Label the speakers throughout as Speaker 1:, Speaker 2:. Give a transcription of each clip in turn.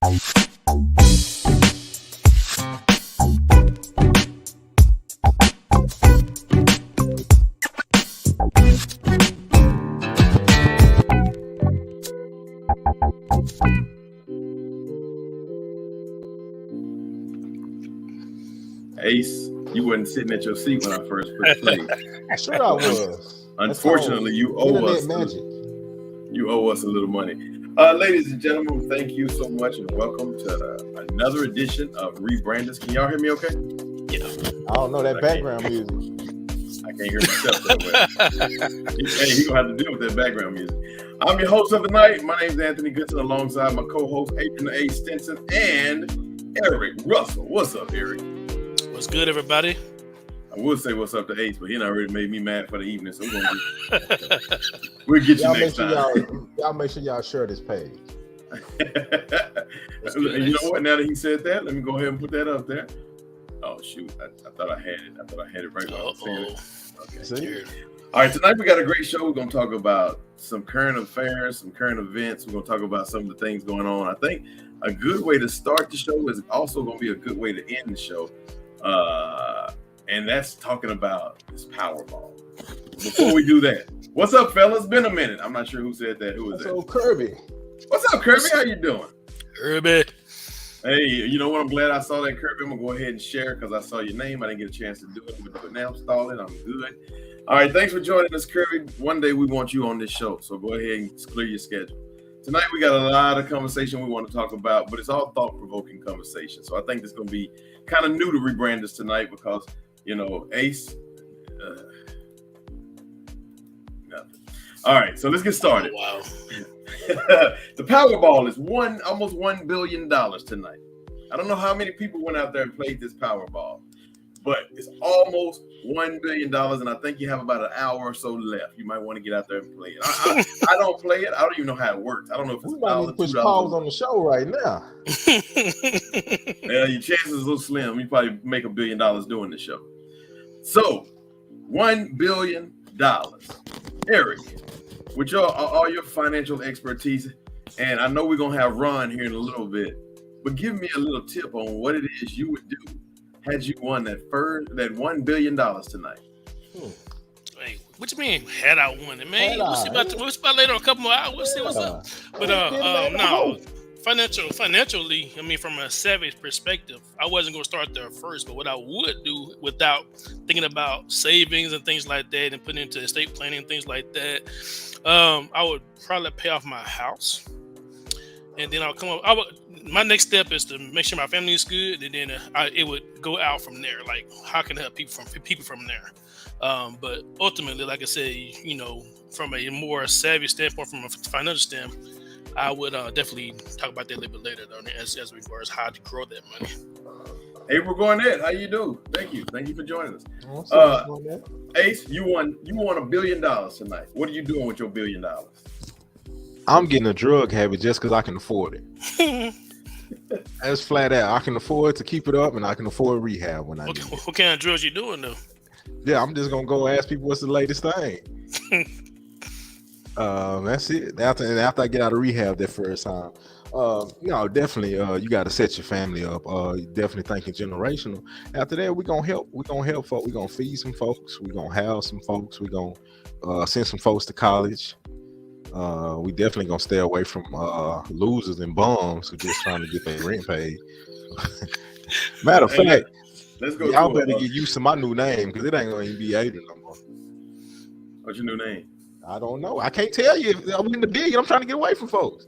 Speaker 1: Ace, you wasn't sitting at your seat when I first pressed play.
Speaker 2: Sure I was.
Speaker 1: Unfortunately, you owe us
Speaker 2: magic.
Speaker 1: You owe us a little money. Ladies and gentlemen, thank you so much and welcome to another edition of Rebrandus. Can y'all hear me okay?
Speaker 2: Yeah. I don't know that background music.
Speaker 1: I can't hear myself that way. Hey, you're going to have to deal with that background music. I'm your host of the night. My name is Anthony Goodson, alongside my co-host, Adrian A. Stinson, and Eric Russell. What's up, Eric?
Speaker 3: What's good, everybody?
Speaker 1: I would say what's up to Ace, but he already made me mad for the evening, so we'll get you next time.
Speaker 2: Y'all make sure y'all share this page.
Speaker 1: You know what? Now that he said that, let me go ahead and put that up there. Oh shoot! I thought I had it. I thought I had it right when I was saying it. Okay.
Speaker 2: See?
Speaker 1: All right, tonight we got a great show. We're going to talk about some current affairs, some current events. We're going to talk about some of the things going on. I think a good way to start the show is also going to be a good way to end the show. And that's talking about this Powerball. Before we do that, what's up, fellas? Been a minute. I'm not sure who said that. Who was that?
Speaker 2: So Kirby.
Speaker 1: What's up, Kirby? How you doing?
Speaker 3: Kirby.
Speaker 1: Hey, you know what? I'm glad I saw that, Kirby. I'm going to go ahead and share because I saw your name. I didn't get a chance to do it. I'm going to do it now. Stall it. I'm good. All right. Thanks for joining us, Kirby. One day we want you on this show, so go ahead and clear your schedule. Tonight we got a lot of conversation we want to talk about, but it's all thought-provoking conversation. So I think it's going to be kind of new to Rebrandus tonight because, you know, Ace, nothing. All right, so let's get started.
Speaker 3: Wow.
Speaker 1: The Powerball is almost $1 billion tonight. I don't know how many people went out there and played this Powerball, but it's almost $1 billion, and I think you have about an hour or so left. You might want to get out there and play it. I don't play it. I don't even know how it works. I don't know if it's
Speaker 2: $1, $2. Push pause on the show right now.
Speaker 1: Yeah, your chances are slim. You probably make $1 billion doing the show. So, $1 billion. Eric, with all your financial expertise, and I know we're going to have Ron here in a little bit, but give me a little tip on what it is you would do had you won that $1 billion tonight.
Speaker 3: Hey, what you mean? Had I won it, man? We'll see about later. A couple more hours. We'll see what's up. But no, financially, I mean, from a savage perspective, I wasn't going to start there first. But what I would do, without thinking about savings and things like that, and putting into estate planning and things like that, I would probably pay off my house, and then my next step is to make sure my family is good, and then it would go out from there. Like, how can I help people from there? But ultimately, like I said, you know, from a more savvy standpoint, from a financial standpoint, I would definitely talk about that a little bit later, though, as regards how to grow that money.
Speaker 1: April Garnett, how you do? Thank you for joining us. Ace, you won $1 billion tonight. What are you doing with your $1 billion?
Speaker 2: I'm getting a drug habit just because I can afford it. That's flat out. I can afford to keep it up, and I can afford rehab when I need it.
Speaker 3: What kind of drugs you doing though?
Speaker 2: Yeah, I'm just gonna go ask people what's the latest thing. That's it. After I get out of rehab that first time, definitely, you got to set your family up. Definitely thinking generational. After that, we're gonna help. We're gonna help folks. We're gonna feed some folks. We're gonna house some folks. We're gonna send some folks to college. We definitely gonna stay away from losers and bums who just trying to get their rent paid. Matter of fact,
Speaker 1: let's go.
Speaker 2: Y'all better get used to my new name because it ain't gonna even be Adrian no more.
Speaker 1: What's your new name?
Speaker 2: I don't know. I can't tell you. I'm in the billion. I'm trying to get away from folks.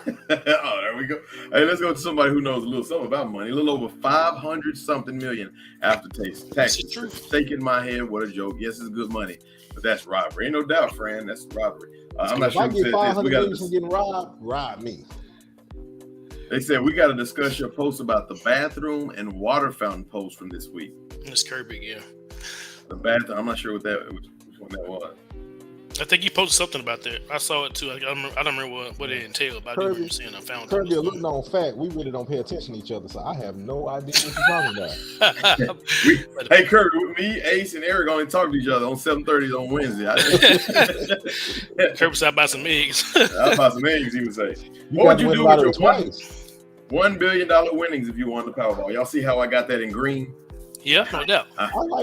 Speaker 1: Oh, there we go. Hey, let's go to somebody who knows a little something about money. A little over 500-something million after taxes. Taking my head, what a joke. Yes, it's good money, but that's robbery. Ain't no doubt, friend. That's robbery. I'm not sure.
Speaker 2: If I get 500 million from getting robbed, rob me.
Speaker 1: They said we got to discuss your post about the bathroom and water fountain post from this week.
Speaker 3: It's Kirby, yeah.
Speaker 1: The bathroom. I'm not sure which one that was.
Speaker 3: I think you posted something about that. I saw it too. I don't remember what it entailed, but I do remember seeing I found
Speaker 2: Kirby, a little known fact, we really don't pay attention to each other, so I have no idea what you're talking about.
Speaker 1: Hey, Kirby, me, Ace, and Eric only talk to each other on 7:30 on Wednesday.
Speaker 3: Kirby said I buy some eggs.
Speaker 1: I buy some eggs, he would say. What would you do with your money? $1 billion winnings if you won the Powerball. Y'all see how I got that in green?
Speaker 3: Yeah, no doubt.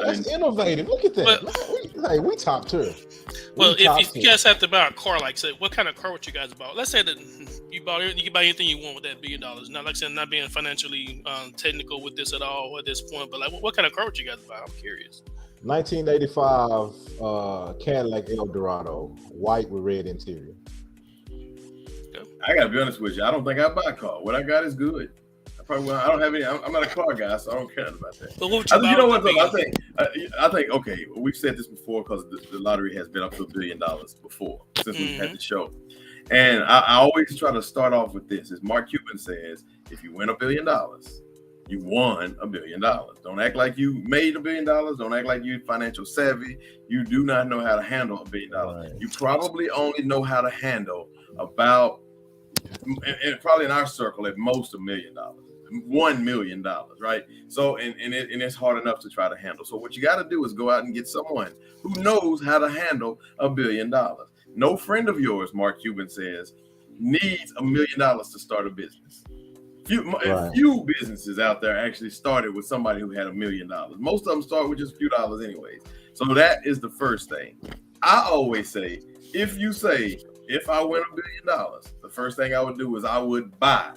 Speaker 2: That's innovative. Look at that. We top tier.
Speaker 3: Well, if you guys have to buy a car, like say, what kind of car would you guys buy? Let's say that you can buy anything you want with that $1 billion. Not like I said, not being financially technical with this at all at this point, but like, what kind of car would you guys buy? I'm curious.
Speaker 2: 1985 Cadillac Eldorado, white with red interior.
Speaker 1: I gotta be honest with you. I don't think I'd buy a car. What I got is good. I don't have any. I'm not a car guy, so I don't care about that.
Speaker 3: But what would you buy?
Speaker 1: You know what though? I think. Okay, we've said this before because the lottery has been up to $1 billion before since we've had the show, and I always try to start off with this. As Mark Cuban says, if you win $1 billion, you won $1 billion. Don't act like you made $1 billion. Don't act like you're financial savvy. You do not know how to handle $1 billion. Right. You probably only know how to handle about, and probably in our circle, at most $1 million. $1 million, right? So, and it's hard enough to try to handle. So what you got to do is go out and get someone who knows how to handle $1 billion. No friend of yours, Mark Cuban says, needs $1 million to start a business. Few businesses out there actually started with somebody who had $1 million. Most of them start with just a few dollars anyways. So that is the first thing. I always say, if I win $1 billion, the first thing I would do is I would buy.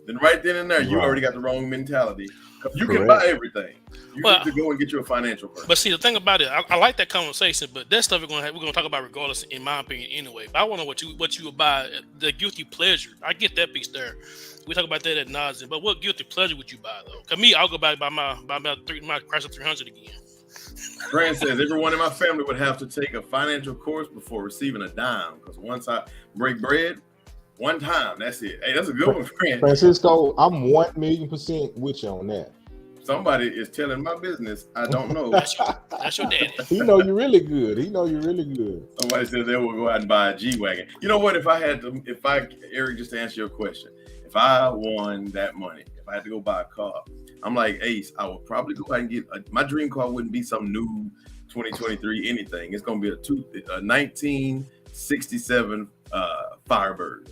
Speaker 1: Then right then and there, you already got the wrong mentality. You can buy everything. You need to go and get you a financial person.
Speaker 3: But see, the thing about it, I like that conversation, but that stuff we're gonna talk about regardless, in my opinion, anyway. But I want to know what you would buy, the guilty pleasure. I get that piece there. We talk about that ad nauseam, but what guilty pleasure would you buy though? Cause me, I'll go buy my Chrysler 300 again.
Speaker 1: Grant says everyone in my family would have to take a financial course before receiving a dime. Because once I break bread, one time, that's it. Hey, that's a good one, friend.
Speaker 2: Francisco, I'm 1,000,000% with you on that.
Speaker 1: Somebody is telling my business. I don't know.
Speaker 3: That's your daddy.
Speaker 2: He know you're really good.
Speaker 1: Somebody said they will go out and buy a G-Wagon. You know what? Eric, just to answer your question, if I won that money, if I had to go buy a car, I'm like Ace, I would probably go out and get my dream car. Wouldn't be some new 2023 anything. It's gonna be a 1967 Firebird.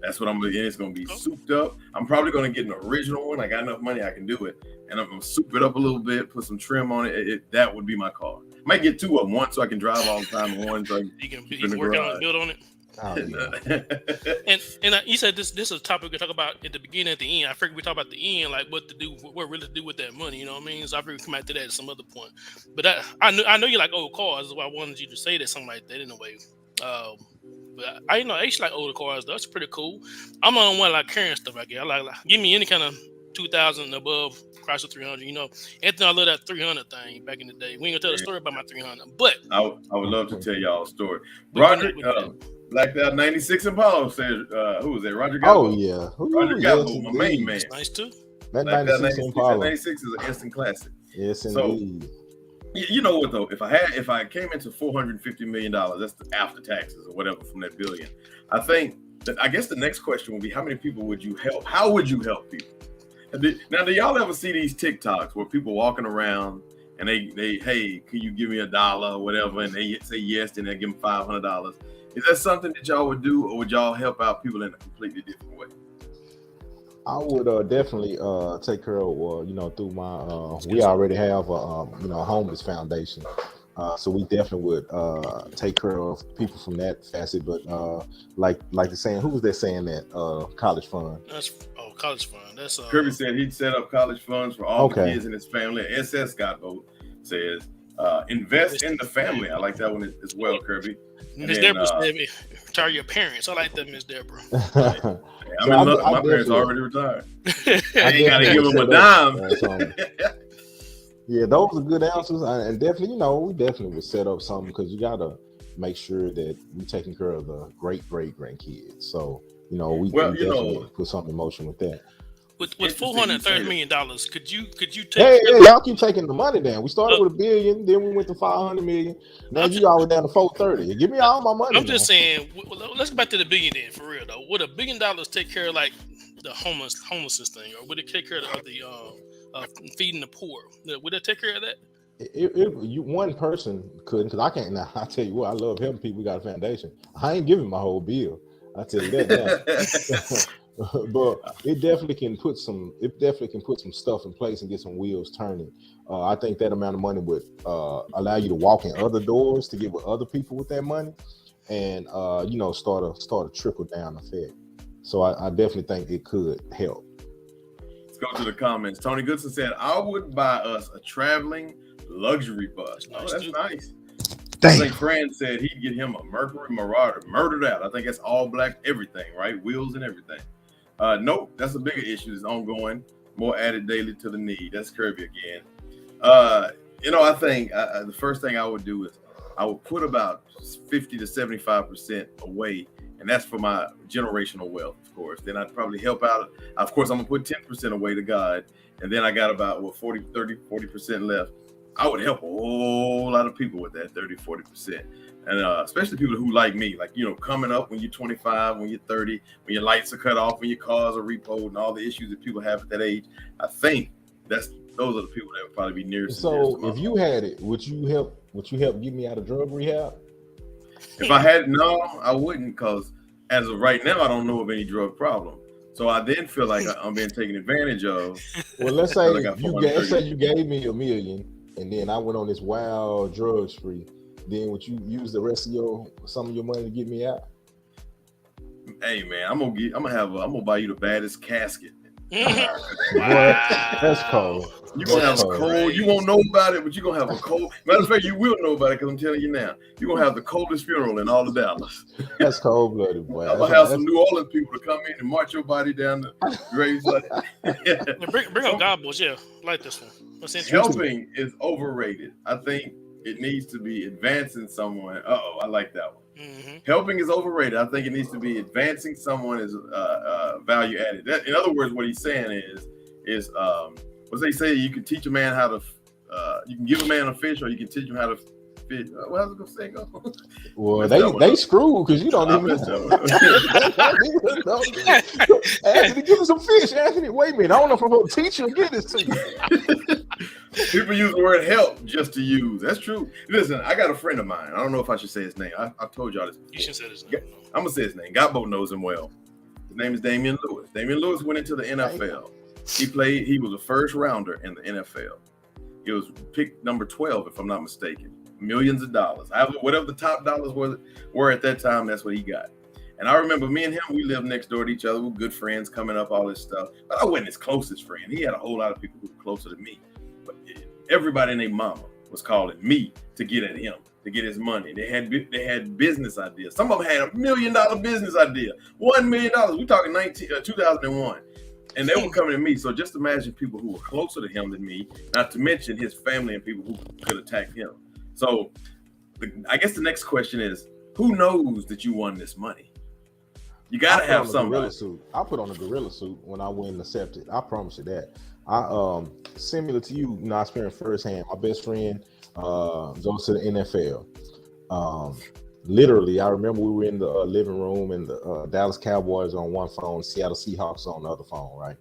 Speaker 1: That's what I'm gonna get. It's gonna be souped up. I'm probably gonna get an original one. I got enough money, I can do it, and I'm gonna soup it up a little bit, put some trim on it. That would be my car. Might get two of them, one so I can drive all the time, and one so you can
Speaker 3: work out and build on it.
Speaker 2: Oh, yeah.
Speaker 3: and you said this is a topic we talk about at the beginning, at the end. I figured we talk about the end, like what really to do with that money. You know what I mean? So I figured we come back to that at some other point. But I know you like old cars. That's why I wanted you to say that something like that in a way. But I actually like older cars. That's pretty cool. I'm on one like current stuff. I guess I like give me any kind of 2000 and above Chrysler 300. Anthony, I love that 300 thing back in the day. We ain't gonna tell the story about my 300, but
Speaker 1: I would love to tell y'all a story. Roderick, Blacked Out 96 Impala says, who was that? Roger Gallo.
Speaker 2: Oh yeah,
Speaker 1: Roger Gallo, my main man.
Speaker 3: Nice too.
Speaker 2: That 96 Impala.
Speaker 1: 96 is an instant classic.
Speaker 2: Yes, indeed.
Speaker 1: You know what though? If I came into $450 million, that's after taxes or whatever from that billion. I guess the next question would be, how many people would you help? How would you help people? Now, do y'all ever see these TikToks where people walking around and they hey, can you give me $1 or whatever, and they say yes, and they give them $500? Is that something that y'all would do, or would y'all help out people in a completely different way?
Speaker 2: I would definitely take care of, through my, we already have a homeless foundation. So we definitely would take care of people from that facet. But like the saying, who was that saying that? College fund.
Speaker 3: College fund. That's
Speaker 1: Kirby said he'd set up college funds for all the kids in his family. SS Scott vote says invest in the family. I like that one as well, Kirby.
Speaker 3: Miss Deborah said, retire your parents. I like that, Miss Deborah.
Speaker 1: My parents already retired. I ain't got to give them a dime.
Speaker 2: Yeah, those are good answers. And definitely, we definitely would set up something, because you got to make sure that we're taking care of the great-great-grandkids. So, we definitely put something in motion with that.
Speaker 3: With $430 million, could you take?
Speaker 2: Hey, y'all keep taking the money down. We started with $1 billion, then we went to $500 million. Now you all down to $430. Give me all my money.
Speaker 3: I'm just saying. Let's go back to the $1 billion then, for real though. Would $1 billion take care of like the homelessness thing, or would it take care of the feeding the poor? Would it take care of that?
Speaker 2: One person couldn't, because I can't. Now I tell you what, I love helping people. We got a foundation. I ain't giving my whole bill. I tell you that now. But it definitely can put some stuff in place and get some wheels turning. I think that amount of money would allow you to walk in other doors to get with other people with that money, and start a trickle down effect. So I definitely think it could help.
Speaker 1: Let's go to the comments. Tony Goodson said, "I would buy us a traveling luxury bus." Oh, that's nice. I think Fran said he'd get him a Mercury Marauder, murdered out. I think that's all black, everything, right? Wheels and everything. Nope, that's a bigger issue. It's ongoing, more added daily to the need. That's Kirby again. I think the first thing I would do is I would put about 50 to 75% away, and that's for my generational wealth, of course. Then I'd probably help out. Of course, I'm gonna put 10% away to God, and then I got about 40% left. I would help a whole lot of people with that 30, 40%. And especially people who like me, like, coming up when you're 25, when you're 30, when your lights are cut off, when your cars are repoed, and all the issues that people have at that age. I think those are the people that would probably be nearest.
Speaker 2: So if you had it, would you help get me out of drug rehab?
Speaker 1: If I had, no, I wouldn't, because as of right now, I don't know of any drug problem. So I then feel like I'm being taken advantage of.
Speaker 2: Well, let's say you gave me $1 million, and then I went on this wild drug spree. Then would you use the rest of some of your money to get me out?
Speaker 1: Hey man, I'm gonna buy you the baddest casket.
Speaker 3: Wow.
Speaker 2: That's cold.
Speaker 1: You're gonna have a cold. You won't know about it, but you're gonna have a cold. Matter of fact, you will know about it because I'm telling you now. You're gonna have the coldest funeral in all of Dallas.
Speaker 2: That's cold blooded, boy.
Speaker 1: I'm gonna have some New Orleans people to come in and march your body down the gravesite.
Speaker 3: Bring up gobbles, yeah. Like this one.
Speaker 1: Helping is overrated. I think it needs to be advancing someone. I like that one.
Speaker 3: Mm-hmm.
Speaker 1: Helping is overrated. I think it needs to be advancing someone as value added. In other words, what he's saying is what they say, you can teach a man how to you can give a man a fish, or you can teach him how to fish. What else was I gonna say?
Speaker 2: Well, they screw because you don't even know. Anthony, give him some fish. Anthony, wait a minute. I don't know if I'm going to teach you or get this to you.
Speaker 1: People use the word help just to use. That's true. Listen, I got a friend of mine. I don't know if I should say his name. I told y'all this before.
Speaker 3: You should say his name.
Speaker 1: I'm going to say his name. Gabo knows him well. His name is Damian Lewis. Damian Lewis went into the NFL. He was a first rounder in the NFL. He was picked number 12, if I'm not mistaken. Millions of dollars. Whatever the top dollars were at that time, that's what he got. And I remember me and him, we lived next door to each other. We were good friends, coming up, all this stuff. But I wasn't his closest friend. He had a whole lot of people who were closer to me. But everybody and their mama was calling me to get at him, to get his money. They had business ideas. Some of them had $1 million business idea. $1 million. We're talking 2001. And they were coming to me. So just imagine people who were closer to him than me, not to mention his family and people who could attack him. So I guess the next question is, who knows that you won this money? You got to have somebody.
Speaker 2: I put on a gorilla suit when I went and accepted. I promise you that. I similar to you, I experienced firsthand. My best friend goes to the NFL. Literally, I remember we were in the living room and the Dallas Cowboys on one phone, Seattle Seahawks on the other phone, right?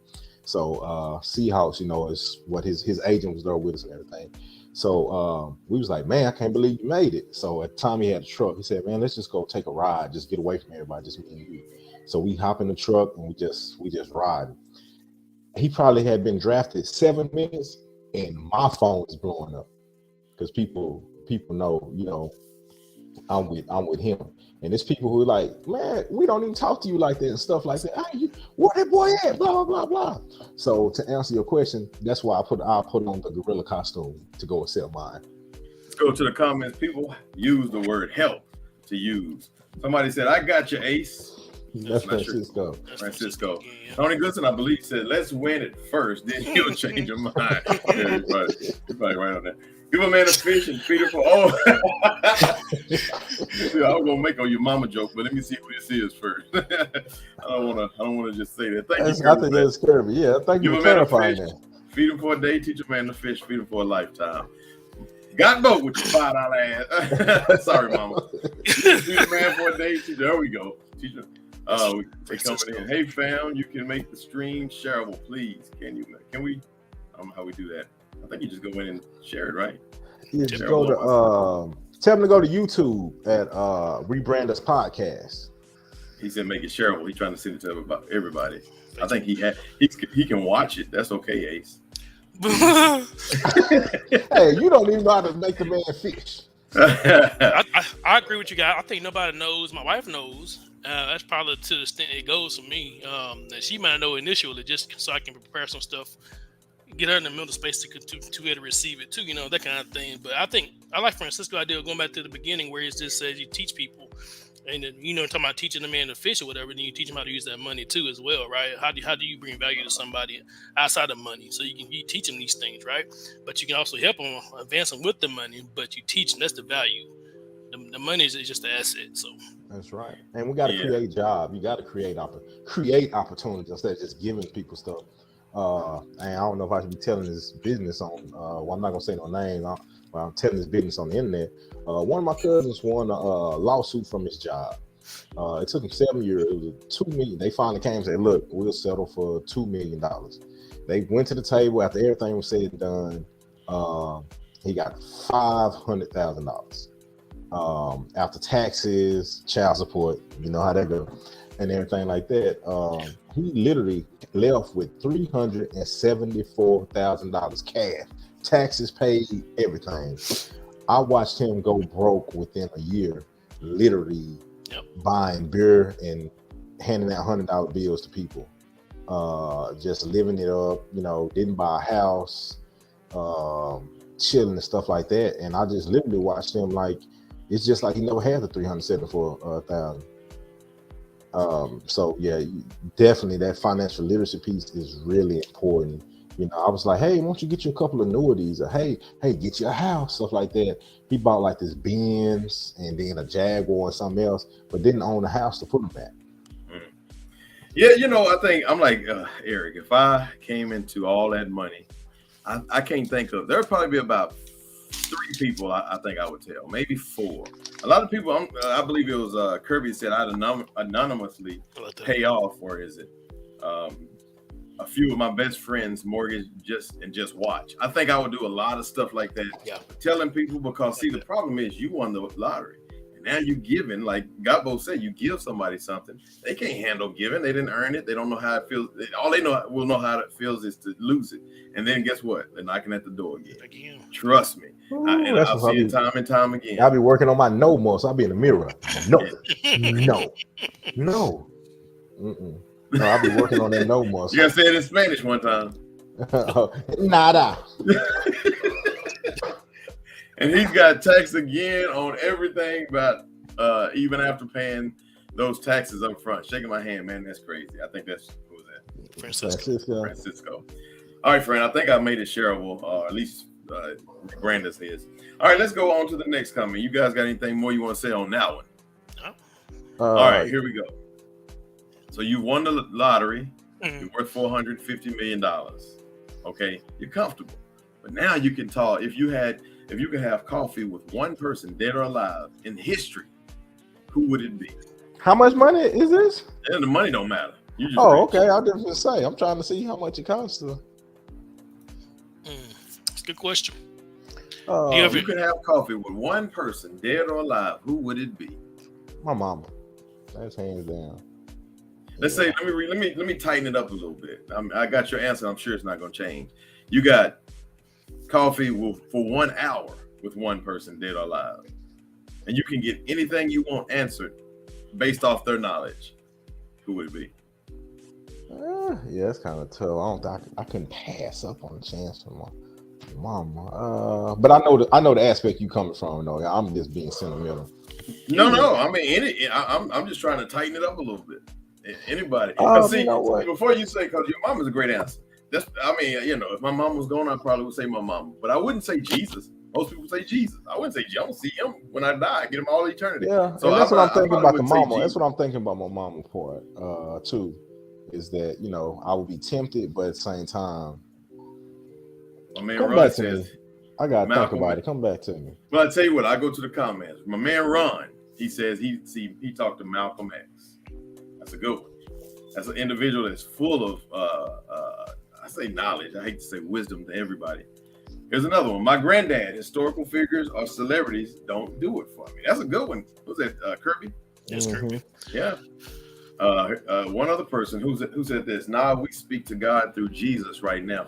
Speaker 2: So Seahawks, is what his agent was there with us and everything. So we was like, man, I can't believe you made it. So at the time he had a truck. He said, man, let's just go take a ride, just get away from everybody, just me and you. So we hop in the truck and we just ride. He probably had been drafted 7 minutes, and my phone is blowing up because people know, I'm with him. And there's people who are like, man, we don't even talk to you like that and stuff like that. Hey, where that boy at? Blah, blah, blah. So to answer your question, that's why I put on the gorilla costume to go accept mine.
Speaker 1: Let's go to the comments. People use the word help to use. Somebody said, I got your ace.
Speaker 2: That's Francisco.
Speaker 1: Francisco. Tony Goodson, I believe, said, let's win it first, then he'll change your mind. Yeah, probably right on that. Give a man a fish and feed it for I was gonna make on your mama joke, but let me see who this is first. I don't wanna just say that. Thank you.
Speaker 2: I think that's scary. Yeah, thank you for clarifying that.
Speaker 1: Feed him for a day, teach a man to fish, feed him for a lifetime. Got both with your $5 ass. Sorry, mama. Feed a man for a day, there we go. Teach him. They coming in. Hey fam, you can make the stream shareable, please. Can we? I don't know how we do that. I think you just go in and share it, right?
Speaker 2: Yeah, just go to tell them to go to YouTube at rebrandus podcast.
Speaker 1: He said make it shareable. He's trying to send it to everybody. I think he can watch it. That's okay, Ace.
Speaker 2: Hey, you don't even know how to make the man fish.
Speaker 3: I agree with you guys. I think nobody knows. My wife knows. That's probably to the extent it goes for me. She might know initially, just so I can prepare some stuff, get her in the mental space to be able to receive it too. You know, that kind of thing. But I think I like Francisco's idea of going back to the beginning, where it just says you teach people, and then, you know, talking about teaching the man to fish or whatever. Then you teach them how to use that money too, as well, right? How do you bring value to somebody outside of money? So you teach them these things, right? But you can also help them advance them with the money. But you teach them, that's the value. The money is just the asset. So
Speaker 2: that's right. And we got to create jobs. You got to create opportunities instead of just giving people stuff. And I don't know if I should be telling this business on. Well, I'm not gonna say no names. I'm telling this business on the internet. One of my cousins won a lawsuit from his job. It took him 7 years. It was $2 million. They finally came and said, "Look, we'll settle for $2 million." They went to the table after everything was said and done. He got $500,000 after taxes, child support. You know how that goes, and everything like that. He literally left with $374,000 cash. Taxes paid, everything. I watched him go broke within a year, literally buying beer and handing out $100 bills to people, just living it up. You know, didn't buy a house, chilling and stuff like that. And I just literally watched him like it's just like he never had the $374,000. So yeah, definitely that financial literacy piece is really important. You know, I was like, hey, why don't you get you a couple of annuities? Or hey, get you a house, stuff like that. He bought like this Benz and then a Jaguar and something else, but didn't own a house to put them at.
Speaker 1: Yeah, you know, I think I'm like Eric. If I came into all that money, I can't think of. There'd probably be about 3 people I think I would tell, maybe 4. A lot of people, I believe it was Kirby said I'd anonymously pay off, or is it? A few of my best friends mortgage just watch. I think I would do a lot of stuff like that. Yeah. Telling people, because see, the problem is you won the lottery. And now you giving, like Gabo said, you give somebody something. They can't handle giving. They didn't earn it. They don't know how it feels. All they will know how it feels is to lose it. And then guess what? They're knocking at the door again. Trust me. And I'll see it time and time again.
Speaker 2: I'll be working on my no more, so I'll be in the mirror. No. Mm-mm. No, I'll be working on that no more.
Speaker 1: You gotta say it in Spanish one time.
Speaker 2: Nada.
Speaker 1: And he's got tax again on everything, but even after paying those taxes up front. Shaking my hand, man, that's crazy. I think that's who was that? Francisco. All right, friend. I think I made it shareable, or at least rebrandus his. All right, let's go on to the next comment. You guys got anything more you want to say on that one? No. All right, here we go. So you won the lottery. You're worth $450 million. Okay, you're comfortable. But now you can talk. If you could have coffee with one person, dead or alive, in history, who would it be?
Speaker 2: How much money is this?
Speaker 1: And the money don't matter.
Speaker 2: Okay. I'll just say I'm trying to see how much it costs to.
Speaker 3: It's a good question.
Speaker 1: If you could have coffee with one person, dead or alive, who would it be?
Speaker 2: My mama. That's hands down.
Speaker 1: Let's say, let me tighten it up a little bit. I got your answer. I'm sure it's not going to change. You got coffee for 1 hour with one person, dead or alive, and you can get anything you want answered based off their knowledge. Who would it be?
Speaker 2: Yeah, it's kind of tough. I couldn't pass up on the chance for my mama. But I know the aspect you coming from. though. I'm just being sentimental.
Speaker 1: No. I mean, I'm just trying to tighten it up a little bit. Anybody? See, you know what? Before you say, because your mom is a great answer. If my mom was gone, I probably would say my mama, but I wouldn't say Jesus. Most people say Jesus. I wouldn't say I'm gonna see him when I die, get him all eternity.
Speaker 2: Yeah, so that's what I'm thinking about the mama. That's what I'm thinking about my mama part too. Is that I would be tempted, but at the same time,
Speaker 1: my man Ron says,
Speaker 2: I gotta think about it. Come back to me.
Speaker 1: Well, I tell you what, I go to the comments. My man Ron, he says he talked to Malcolm X. That's a good one. That's an individual that's full of I say knowledge. I hate to say wisdom to everybody. Here's another one. My granddad, historical figures or celebrities don't do it for me. That's a good one. Was that Kirby?
Speaker 3: Yes, Kirby.
Speaker 1: Yeah. One other person who said this. Now we speak to God through Jesus right now.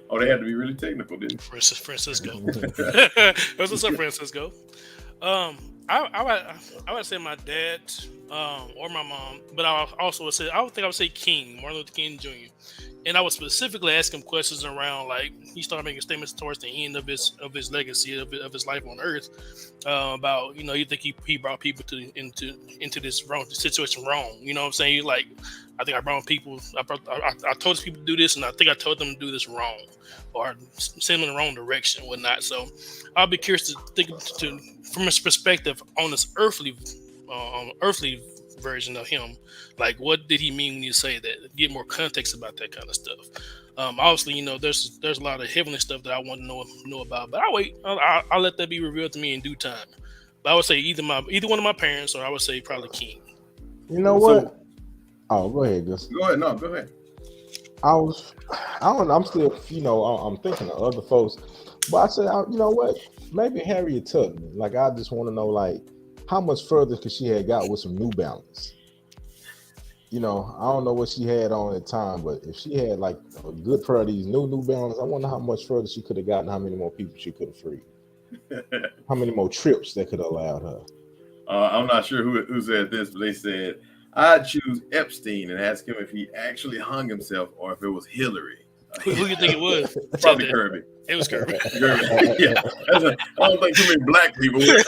Speaker 1: Oh, they had to be really technical, didn't they?
Speaker 3: Francisco. What's up, Francisco? I would say my dad or my mom, but I also would say I would say King, Martin Luther King Jr. And I would specifically ask him questions around, like, he started making statements towards the end of his legacy of his life on Earth about, you think he brought people into this wrong situation wrong. You know what I'm saying? Like, I think I brought people. I told people to do this, and I think I told them to do this wrong, or send them in the wrong direction, and whatnot. So I'll be curious to think from his perspective on this earthly version of him. Like, what did he mean when you say that? Get more context about that kind of stuff. Obviously, there's a lot of heavenly stuff that I want to know about, but I'll wait. I'll let that be revealed to me in due time. But I would say either one of my parents, or I would say probably King.
Speaker 2: You know what? Oh, go ahead, Gus.
Speaker 1: Go ahead. No, go ahead.
Speaker 2: I'm still, I'm thinking of other folks, but I said, you know what? Maybe Harriet Tubman. Like, I just want to know, like, how much further could she have got with some New Balance? I don't know what she had on at the time, but if she had like a good pair of these New Balance, I wonder how much further she could have gotten, how many more people she could have freed, how many more trips that could have allowed her.
Speaker 1: I'm not sure who said this, but they said, I'd choose Epstein and ask him if he actually hung himself or if it was Hillary.
Speaker 3: Who you think it was?
Speaker 1: Probably Kirby.
Speaker 3: It was Kirby.
Speaker 1: Yeah. I don't think too many black people would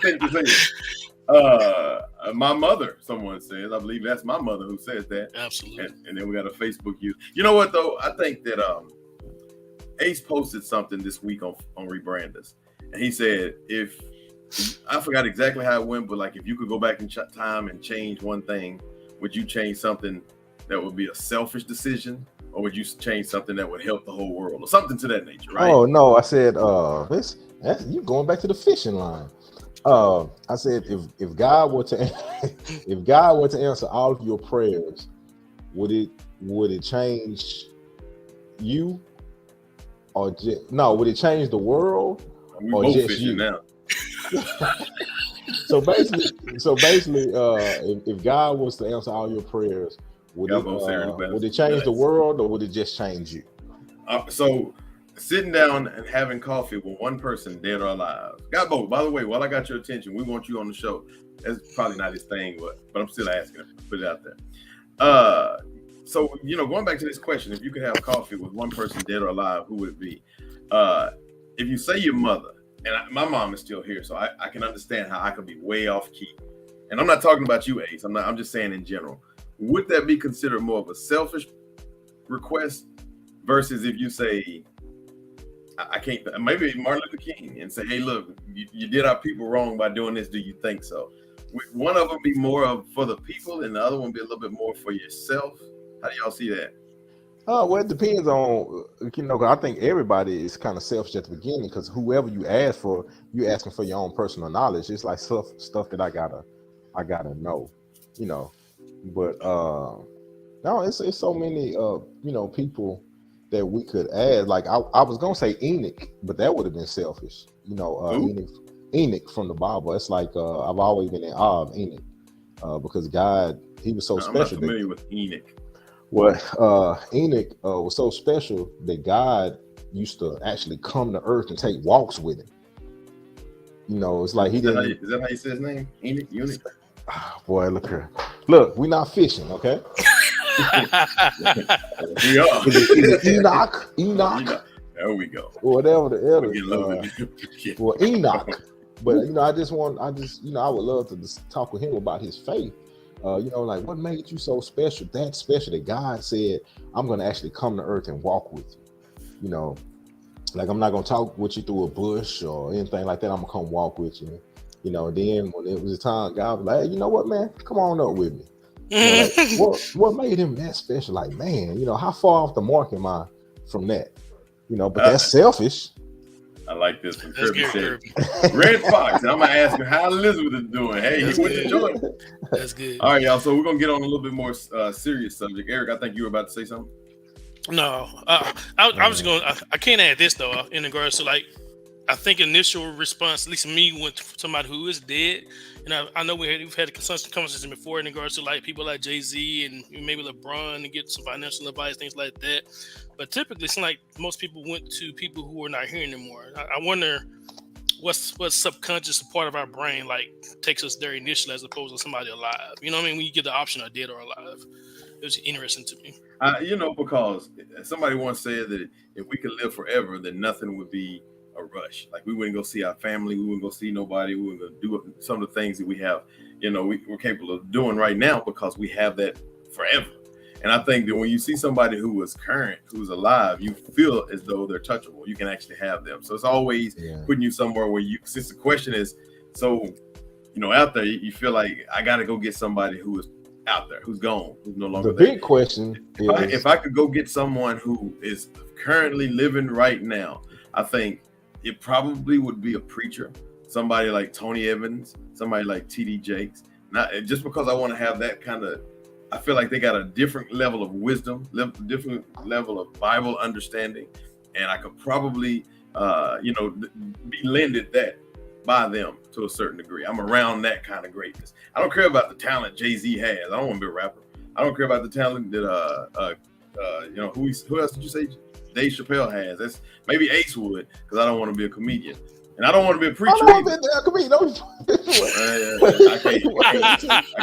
Speaker 1: think to say it. My mother, someone says. I believe that's my mother who says that.
Speaker 3: Absolutely.
Speaker 1: And then we got a Facebook user. You know what, though? I think that Ace posted something this week on rebrandus. And he said, I forgot exactly how it went, but like, if you could go back in time and change one thing, would you change something that would be a selfish decision, or would you change something that would help the whole world, or something to that nature, right?
Speaker 2: Oh no, I said you going back to the fishing line. I said if God were to answer all of your prayers, would it change you, or would it change the world, or just you? Now. So basically, if God was to answer all your prayers, would it change the world, or would it just change you?
Speaker 1: So sitting down and having coffee with one person, dead or alive. Got both. By the way, while I got your attention, we want you on the show. That's probably not his thing, but I'm still asking him. Put it out there. So going back to this question, if you could have coffee with one person, dead or alive, who would it be? If you say your mother. And my mom is still here, so I can understand how I could be way off key. And I'm not talking about you, Ace. I'm just saying in general. Would that be considered more of a selfish request versus if you say, I can't, maybe Martin Luther King, and say, hey, look, you did our people wrong by doing this. Do you think so? Would one of them be more for the people and the other one be a little bit more for yourself? How do y'all see that?
Speaker 2: Well, it depends on, I think everybody is kind of selfish at the beginning, because whoever you ask for, you asking for your own personal knowledge. It's like stuff that I gotta know, But no, it's so many people that we could add. Like I was gonna say Enoch, but that would have been selfish. Enoch from the Bible. It's like I've always been in awe of Enoch because God, he was so special. I'm not
Speaker 1: familiar with Enoch.
Speaker 2: Well, Enoch was so special that God used to actually come to earth and take walks with him. It's like he didn't.
Speaker 1: Is that how you say his name? Enoch?
Speaker 2: Boy, look here. Look, we're not fishing, okay?
Speaker 1: We are.
Speaker 2: Enoch.
Speaker 1: There we go.
Speaker 2: Whatever the other. Well, Enoch. But I would love to just talk with him about his faith. Like, what made you so special? That special that God said, I'm going to actually come to earth and walk with you. Like, I'm not going to talk with you through a bush or anything like that. I'm going to come walk with you. Then when it was a time, God was like, hey, you know what, man? Come on up with me. What made him that special? Like, man, how far off the mark am I from that? But that's selfish.
Speaker 1: I like this one. Kirby said, Red Fox. And I'm going to ask him how Elizabeth is doing. Hey, he went to join.
Speaker 3: That's good.
Speaker 1: All right, y'all. So we're going to get on a little bit more serious subject. Eric, I think you were about to say something.
Speaker 3: No, I was going. I can't add this though in regards to like I think initial response, at least me, went to somebody who is dead, and I know we've had a conversation before in regards to like people like Jay-Z and maybe LeBron and get some financial advice, things like that. But typically, it's like most people went to people who are not here anymore. I wonder what's subconscious part of our brain like takes us there initially as opposed to somebody alive. You know what I mean? When you get the option of dead or alive, it was interesting to me.
Speaker 1: Because somebody once said that if we could live forever, then nothing would be a rush. Like we wouldn't go see our family, we wouldn't go see nobody, we wouldn't go do some of the things that we have, we're capable of doing right now because we have that forever. And I think that when you see somebody who is current, who's alive, you feel as though they're touchable. You can actually have them. So it's always putting you somewhere where since the question is, out there, you feel like I got to go get somebody who is out there, who's gone, who's no longer
Speaker 2: there.
Speaker 1: The big
Speaker 2: question is,
Speaker 1: if I could go get someone who is currently living right now, I think it probably would be a preacher, somebody like Tony Evans, somebody like TD Jakes. Not just because I want to have that kind of, I feel like they got a different level of wisdom, different level of Bible understanding, and I could probably, be lended that by them to a certain degree. I'm around that kind of greatness. I don't care about the talent Jay-Z has. I don't want to be a rapper. I don't care about the talent that who else did you say Dave Chappelle has? That's maybe Ace would, because I don't want to be a comedian. And I don't want to be a preacher. I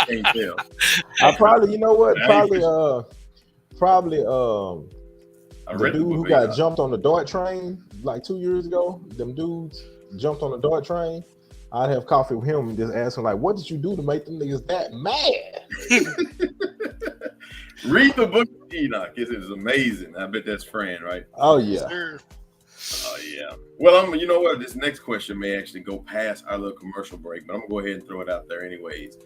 Speaker 1: can't tell.
Speaker 2: I probably, you know what? Probably the dude who got jumped on the DART train like 2 years ago. Them dudes jumped on the DART train. I'd have coffee with him and just ask him, like, what did you do to make them niggas that mad?
Speaker 1: Read the book of Enoch. It is amazing. I bet that's Fran, right?
Speaker 2: Oh, yeah.
Speaker 3: Sure.
Speaker 1: Oh, yeah. Well, you know what? This next question may actually go past our little commercial break, but I'm going to go ahead and throw it out there anyways.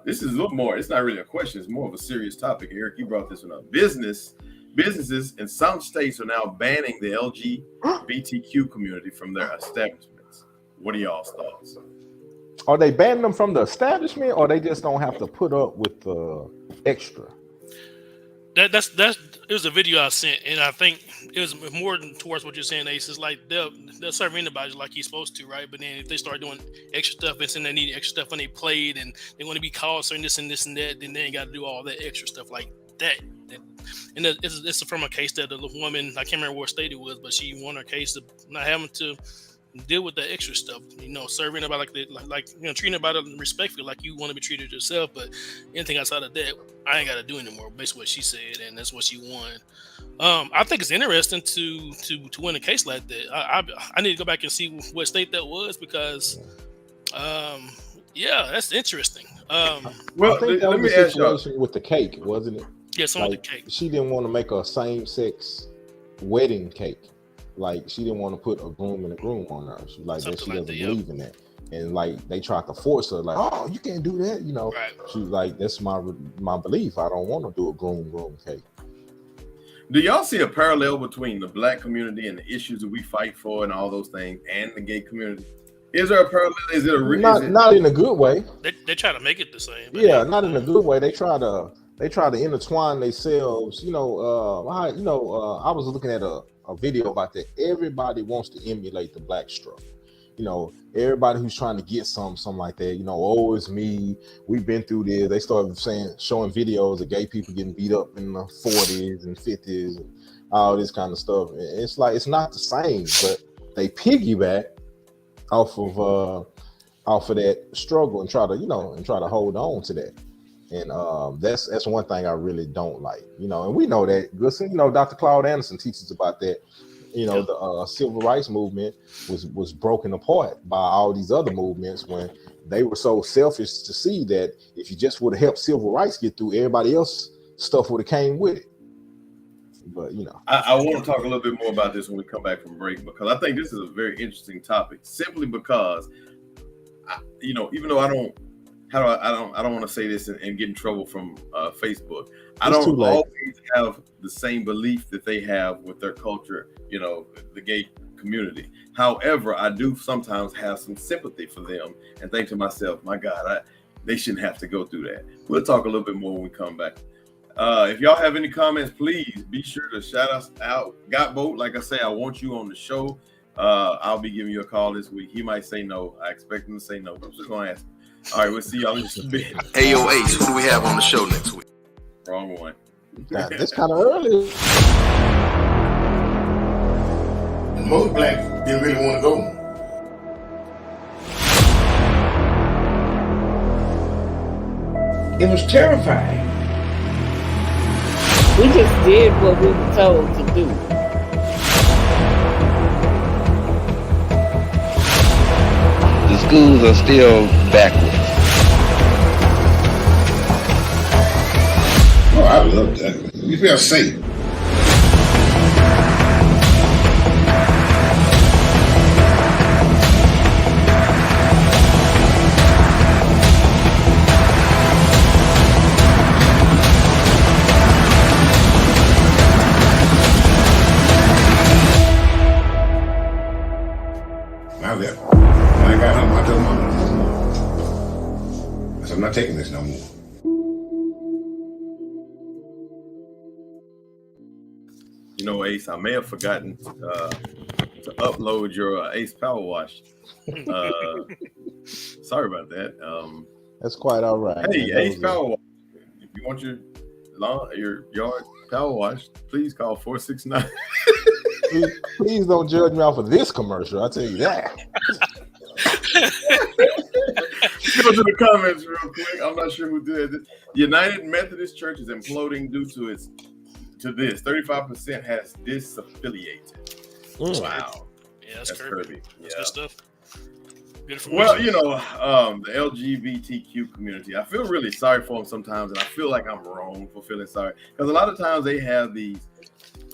Speaker 1: This is a little more, it's not really a question. It's more of a serious topic. Eric, you brought this one up. Businesses in some states are now banning the LGBTQ community from their establishments. What are y'all's thoughts?
Speaker 2: Are they banning them from the establishment, or they just don't have to put up with the extra?
Speaker 3: That's it was a video I sent, and I think it was more towards what you're saying, Ace. Is like they'll serve anybody like you're supposed to, right? But then if they start doing extra stuff and saying they need extra stuff when they played and they want to be called certain this and that, then they ain't got to do all that extra stuff like that. And it's from a case that the woman, I can't remember what state it was, but she won her case of not having to deal with the extra stuff, serving about treating about it respectfully, like you want to be treated yourself. But anything outside of that, I ain't got to do anymore. Basically, what she said, and that's what she won. I think it's interesting to win a case like that. I need to go back and see what state that was because, that's interesting.
Speaker 2: Well, I think that was the situation with the cake, wasn't it?
Speaker 3: Yeah, some with the cake.
Speaker 2: She didn't want to make a same-sex wedding cake. Like she didn't want to put a groom and a groom on her. She doesn't believe in that. And like they tried to force her, like, oh, you can't do that, Right. She was like, that's my belief. I don't want to do a groom cake.
Speaker 1: Do y'all see a parallel between the Black community and the issues that we fight for and all those things and the gay community? Is there a parallel? Is it
Speaker 2: not in a good way?
Speaker 3: They try to make it the same.
Speaker 2: Yeah, not in a good way. They try to intertwine themselves. I was looking at a video about that. Everybody wants to emulate the Black struggle. Everybody who's trying to get something like that, oh, it's me. We've been through this. They started showing videos of gay people getting beat up in the 40s and 50s and all this kind of stuff. It's like, it's not the same, but they piggyback off of that struggle and try to hold on to that. And that's one thing I really don't like, and we know that. Listen, Dr. Claude Anderson teaches about that. The civil rights movement was broken apart by all these other movements when they were so selfish to see that if you just would have helped civil rights get through, everybody else stuff would have came with it. But
Speaker 1: I want to talk a little bit more about this when we come back from break, because I think this is a very interesting topic. Simply because, even though I don't want to say this and get in trouble from Facebook. I don't always have the same belief that they have with their culture, the gay community. However, I do sometimes have some sympathy for them and think to myself, my God, they shouldn't have to go through that. We'll talk a little bit more when we come back. If y'all have any comments, please be sure to shout us out. Got Boat, like I say, I want you on the show. I'll be giving you a call this week. He might say no. I expect him to say no, but I'm just gonna ask him. All right, we'll see y'all in just a bit.
Speaker 4: Hey, yo, Ace, who do we have on the show next week?
Speaker 1: Wrong one.
Speaker 2: That's kind of early.
Speaker 4: Most blacks didn't really want to go. It was terrifying.
Speaker 5: We just did what we were told to do.
Speaker 6: The schools are still backwards.
Speaker 4: Oh, I love that. You feel safe. When I got home, I told Mama, I said, I'm not taking this no more.
Speaker 1: You know, Ace, I may have forgotten to upload your Ace Power Wash. Sorry about that.
Speaker 2: That's quite all right.
Speaker 1: Hey,
Speaker 2: man.
Speaker 1: Ace Power Wash. If you want your yard power wash, please call 469.
Speaker 2: Please don't judge me off of this commercial. I'll tell you that.
Speaker 1: Go to the comments real quick. I'm not sure who did this. United Methodist Church is imploding due to this. 35% has disaffiliated. Wow.
Speaker 3: Yeah, that's
Speaker 1: Kirby.
Speaker 3: That's good stuff. Good for
Speaker 1: well, you know, the LGBTQ community, I feel really sorry for them sometimes, and I feel like I'm wrong for feeling sorry, because a lot of times they have these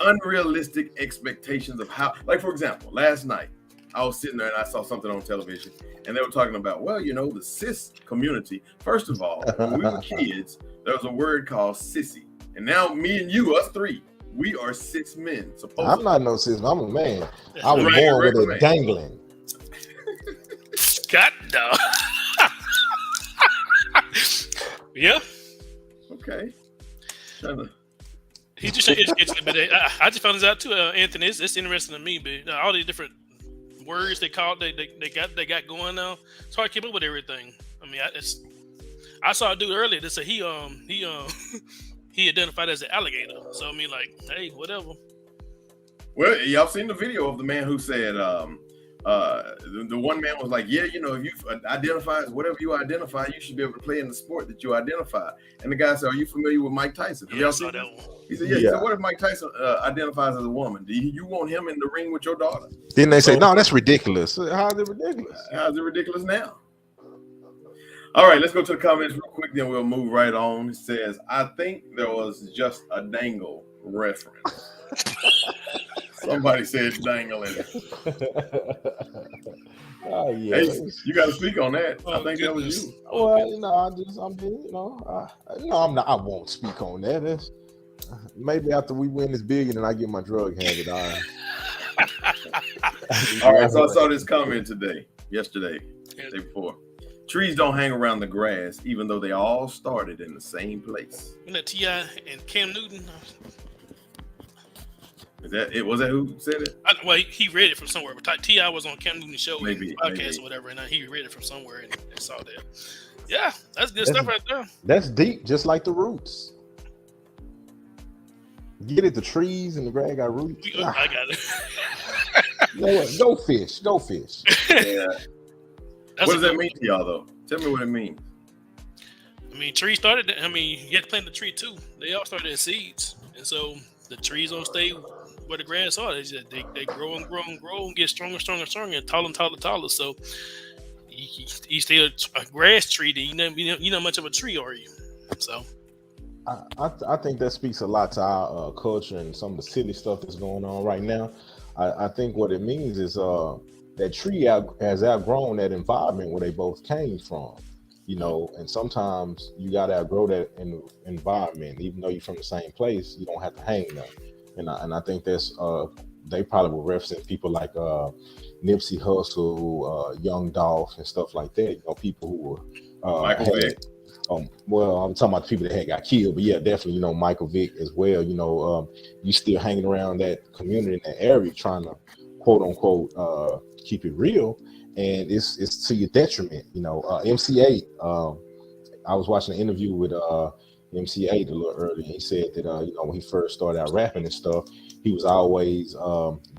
Speaker 1: unrealistic expectations of how, like, for example, last night I was sitting there and I saw something on television and they were talking about, well, you know, the cis community. First of all, when we were kids, there was a word called sissy, and now me and you, us three, we are cis men. Supposedly.
Speaker 2: I'm not no cis. I'm a man. I was born with it dangling.
Speaker 3: God no. Yeah.
Speaker 1: Okay.
Speaker 3: He just educated me, but I just found this out too, Anthony. It's interesting to me, but all these different words they got going now. It's hard to keep up with everything. I mean, I saw a dude earlier that said he identified as an alligator. So I mean, like, hey, whatever.
Speaker 1: Well, y'all seen the video of the man who said, the one man was like, yeah, you know, if you identify as whatever you identify, you should be able to play in the sport that you identify. And the guy said, are you familiar with Mike Tyson? Have y'all seen that one? He said, yeah. He said, what if Mike Tyson identifies as a woman? Do you want him in the ring with your daughter?
Speaker 2: Then they say, no, that's ridiculous. How's it ridiculous?
Speaker 1: How's it ridiculous now? All right, let's go to the comments real quick, then we'll move right on. It says, I think there was just a dangle reference. Somebody said dangling.
Speaker 2: Oh yeah,
Speaker 1: hey, you got to speak on that. I think that was you.
Speaker 2: Well, you know, I'm not. I won't speak on that. Maybe after we win this big and I get my drug habit.
Speaker 1: All right, so I saw this comment yesterday, day before. Trees don't hang around the grass, even though they all started in the same place.
Speaker 3: Wasn't that T.I. and Cam Newton?
Speaker 1: Is that it? Was that who said it?
Speaker 3: Well, he read it from somewhere. But T.I. was on Cam Newton's show, podcast or whatever, and he read it from somewhere and saw that. Yeah, that's good stuff right there.
Speaker 2: That's deep, just like the roots. Get it? The trees and the grass got roots.
Speaker 3: I got
Speaker 2: it. Go fish.
Speaker 1: Yeah. What does that mean to y'all, though? Tell me what it means.
Speaker 3: I mean, trees started. I mean, you had to plant the tree too. They all started as seeds, and so the trees don't stay where the grass are. They grow and grow and grow and get stronger, and taller. So you stay a grass tree, then you're not much of a tree, are you? So
Speaker 2: I think that speaks a lot to our culture and some of the silly stuff that's going on right now. I think what it means is that tree has outgrown that environment where they both came from, you know, and sometimes you got to outgrow that environment. Even though you're from the same place, you don't have to hang there. And I think that's they probably were referencing people like Nipsey Hussle, Young Dolph, and stuff like that. You know, people who were
Speaker 1: Michael Vick.
Speaker 2: Well, I'm talking about the people that had got killed, but yeah, definitely, you know, Michael Vick as well. You know, you still hanging around that community in that area, trying to quote unquote keep it real, and it's to your detriment. MC8. I was watching an interview with MC8 a little earlier. He said that when he first started out rapping and stuff, he was always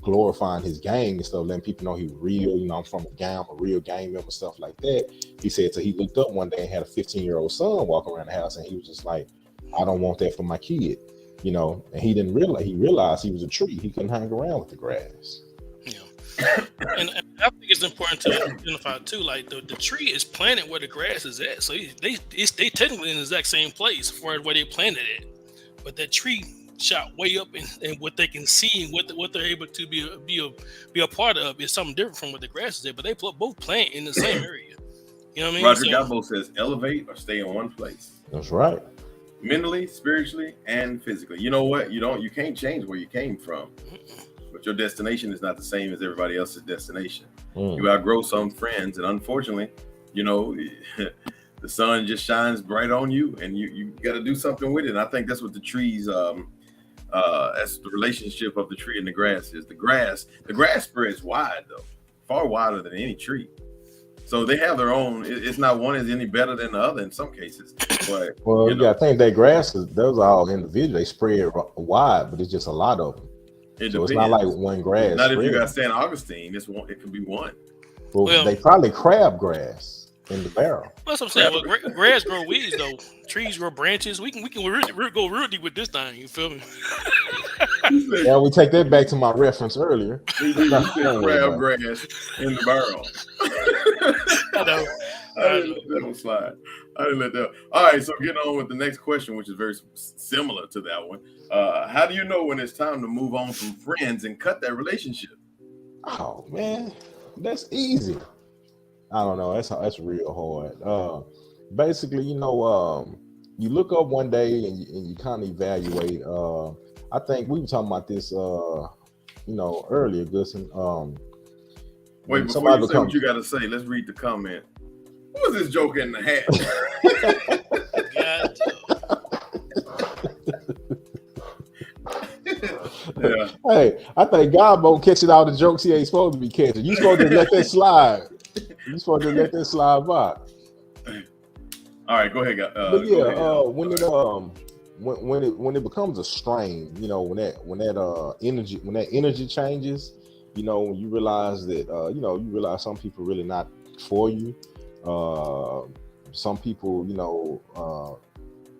Speaker 2: glorifying his gang and stuff, letting people know he was real. I'm from a gang, I'm a real gang member, stuff like that. He said, so he looked up one day and had a 15-year-old son walking around the house, and he was just like, I don't want that for my kid. And he didn't realize, he realized he was a tree. He couldn't hang around with the grass.
Speaker 3: And I think it's important to identify too, like the tree is planted where the grass is at, so they technically in the exact same place for where they planted it, but that tree shot way up, and what they can see and what they're able to be a part of is something different from what the grass is there. But they both plant in the same area. You know what I mean?
Speaker 1: Roger Gabo says, elevate or stay in one place.
Speaker 2: That's right.
Speaker 1: Mentally, spiritually, and physically. You know what? You can't change where you came from. But your destination is not the same as everybody else's destination. You outgrow some friends, and unfortunately, the sun just shines bright on you, and you got to do something with it. And I think that's what the trees, that's the relationship of the tree and the grass is. The grass spreads wide though, far wider than any tree. So they have their own. It's not one is any better than the other in some cases. But
Speaker 2: I think that grasses, those are all individual. They spread wide, but it's just a lot of them. So it's not like one grass.
Speaker 1: Not if you got St. Augustine. It could be one.
Speaker 2: Well, they probably crabgrass in the barrel.
Speaker 3: That's what I'm saying. Well, grass grow weeds though. Trees grow branches. We can really go real deep with this thing. You feel me?
Speaker 2: Yeah, we take that back to my reference earlier.
Speaker 1: Crabgrass in the barrel.
Speaker 3: I know.
Speaker 1: I didn't let that one slide. All right, so getting on with the next question, which is very similar to that one. How do you know when it's time to move on from friends and cut that relationship?
Speaker 2: Oh man, that's easy. I don't know. That's real hard. Basically, you look up one day and you kind of evaluate. I think we were talking about this, earlier, Gusson.
Speaker 1: Wait, before you say what you got to say, let's read the comment. Who is this joker in the hat?
Speaker 2: Yeah. Hey, I think God won't catching all the jokes he ain't supposed to be catching. You supposed to let that slide. You supposed to let that slide by.
Speaker 1: All right, go ahead.
Speaker 2: When it becomes a strain, when that energy changes, when you realize that you realize some people really not for you. Some people,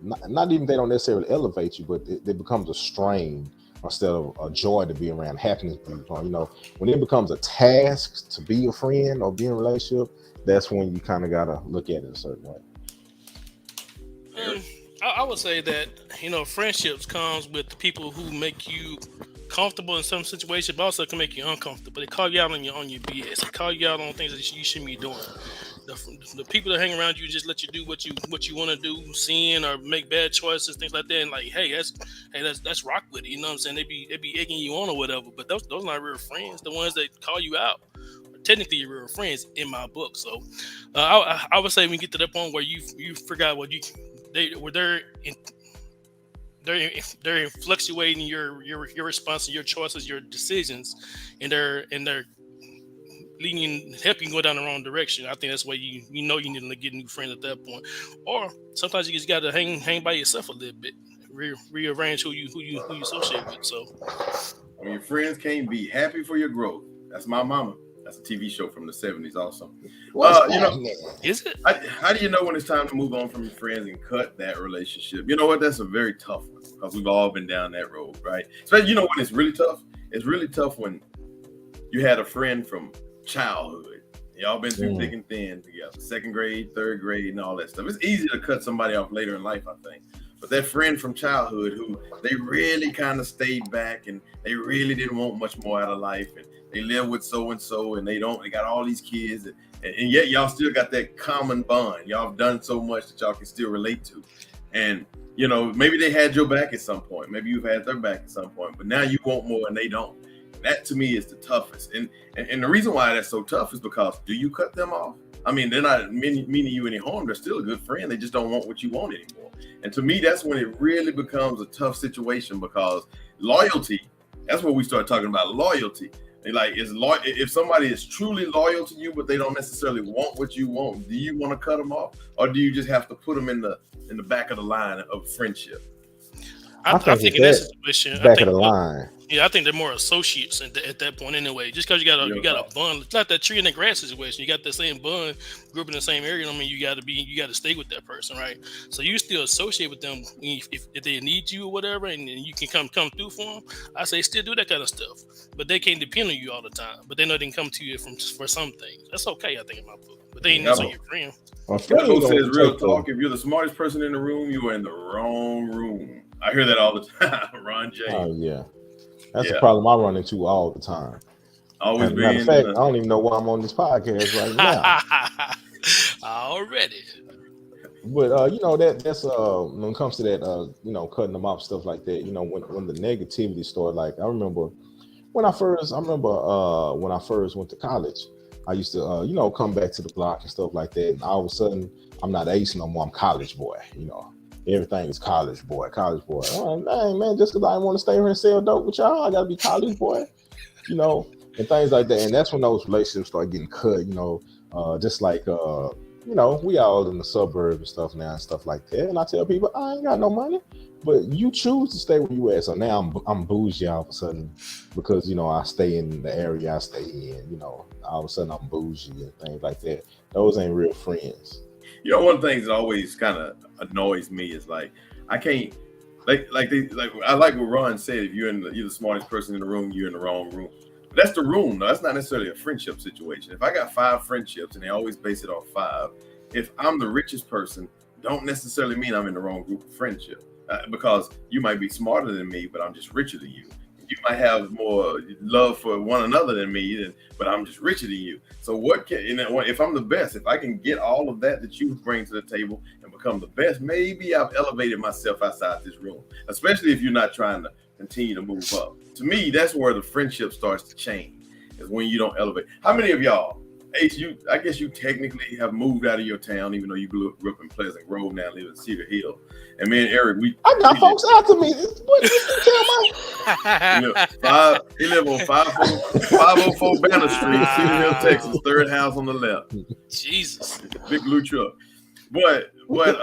Speaker 2: not even they don't necessarily elevate you, but it becomes a strain instead of a joy to be around, happiness to be around. When it becomes a task to be a friend or be in a relationship, that's when you kind of gotta look at it a certain way.
Speaker 3: I would say that friendships comes with the people who make you comfortable in some situation, but also can make you uncomfortable. They call you out on your BS. They call you out on things that you shouldn't be doing. The people that hang around you just let you do what you want to do, sin or make bad choices, things like that. And like, that's rock with it. You know what I'm saying? They be egging you on or whatever. But those are not real friends. The ones that call you out are technically your real friends in my book. So I would say when you get to that point where you forgot they're fluctuating your response to your choices, your decisions, and they're helping you go down the wrong direction. I think that's why you need to get new friends at that point. Or sometimes you just got to hang by yourself a little bit, rearrange who you associate with. So
Speaker 1: when your friends can't be happy for your growth, that's My Mama. That's a TV show from the 70s also.
Speaker 3: Is it?
Speaker 1: How do you know when it's time to move on from your friends and cut that relationship? You know what? That's a very tough one because we've all been down that road, right? Especially, when it's really tough? It's really tough when you had a friend from childhood. Y'all been through thick and thin together, 2nd grade, 3rd grade, and all that stuff. It's easy to cut somebody off later in life, I think. But that friend from childhood who they really kind of stayed back and they really didn't want much more out of life, and they live with so-and-so and they got all these kids and yet y'all still got that common bond. Y'all have done so much that y'all can still relate to. And, maybe they had your back at some point. Maybe you've had their back at some point, but now you want more and they don't. That to me is the toughest. And the reason why that's so tough is because do you cut them off? I mean, they're not meaning you any harm. They're still a good friend. They just don't want what you want anymore. And to me, that's when it really becomes a tough situation because loyalty, that's what we start talking about, loyalty. Like, if somebody is truly loyal to you, but they don't necessarily want what you want, do you want to cut them off, or do you just have to put them in the back of the line of friendship?
Speaker 3: I think in that situation,
Speaker 2: back of the line.
Speaker 3: Yeah, I think they're more associates at that point anyway. Just because you got a bond, it's like that tree in the grass situation. You got the same bond, group in the same area. I mean, you got to stay with that person, right? So you still associate with them if they need you or whatever, and you can come through for them. I say still do that kind of stuff, but they can't depend on you all the time. But they know they can come to you for some things. That's okay, I think, in my book. But they ain't necessarily your friend.
Speaker 1: Gabo says, real talk. If you're the smartest person in the room, you are in the wrong room. I hear that all the time. Ron James.
Speaker 2: Oh yeah. That's a problem I run into all the time.
Speaker 1: Always
Speaker 2: being. Matter of fact, I don't even know why I'm on this podcast right now.
Speaker 3: Already.
Speaker 2: But that's when it comes to that cutting them off, stuff like that. When the negativity started, like I remember when I first went to college, I used to come back to the block and stuff like that. And all of a sudden, I'm not ace no more. I'm college boy. Everything is college boy. Oh, dang, man, just because I didn't want to stay here and sell dope with y'all, I got to be college boy, and things like that. And that's when those relationships start getting cut, just like, we all in the suburbs and stuff now and stuff like that. And I tell people, I ain't got no money, but you choose to stay where you at. So now I'm bougie all of a sudden because, I stay in the area I stay in, all of a sudden I'm bougie and things like that. Those ain't real friends.
Speaker 1: One of the things that always kind of annoys me is like I can't I like what Ron said. If you're the smartest person in the room, you're in the wrong room. But that's the room, though. That's not necessarily a friendship situation. If I got 5 friendships and they always base it off 5, if I'm the richest person, don't necessarily mean I'm in the wrong group of friendship because you might be smarter than me, but I'm just richer than you. You might have more love for one another than me, but I'm just richer than you. So if I'm the best, if I can get all of that you bring to the table and become the best, maybe I've elevated myself outside this room, especially if you're not trying to continue to move up. To me, that's where the friendship starts to change, is when you don't elevate. How many of y'all, Ace, I guess you technically have moved out of your town, even though you grew up in Pleasant Grove, now live in Cedar Hill. And me and Eric,
Speaker 2: I got folks after me. What you tell my?
Speaker 1: He live on 504 Banner Street, Cedar Hill, Texas, 3rd house on the left.
Speaker 3: Jesus,
Speaker 1: big blue truck. But when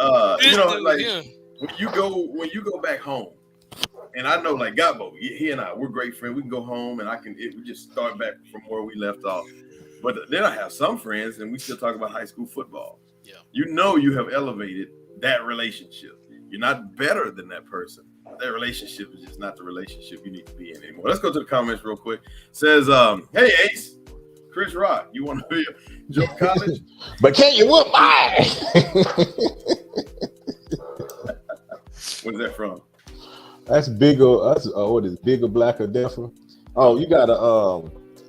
Speaker 1: you go back home, and I know like Gabo, he and we're great friends. We can go home and we just start back from where we left off. But then I have some friends, and we still talk about high school football.
Speaker 3: Yeah,
Speaker 1: you have elevated that relationship. You're not better than that person. That relationship is just not the relationship you need to be in anymore. Let's go to the comments real quick. It says, hey, Ace, Chris Rock, you want to be a Joe College?
Speaker 2: But can you whoop mine?
Speaker 1: Where's that from?
Speaker 2: That's bigger. That's what is bigger, blacker, deafer. Oh, you gotta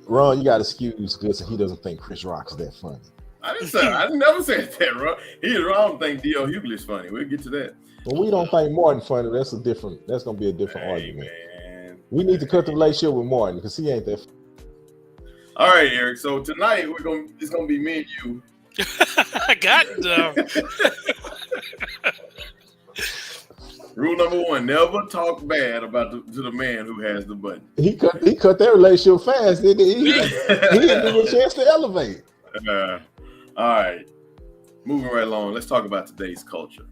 Speaker 2: Ron, you gotta excuse because he doesn't think Chris Rock is that funny.
Speaker 1: I never said that, Ron. He is wrong. Think D.L. Hughley's funny. We'll get to that.
Speaker 2: Well, we don't think Martin funny. That's gonna be a different argument.
Speaker 1: Man.
Speaker 2: We need to cut the relationship with Martin because he ain't that funny.
Speaker 1: All right, Eric. So tonight it's gonna be me and you.
Speaker 3: I got them.
Speaker 1: Rule number 1: never talk bad to the man who has the button.
Speaker 2: He cut that relationship fast, didn't he? He didn't give a chance to elevate.
Speaker 1: All right, moving right along. Let's talk about today's culture.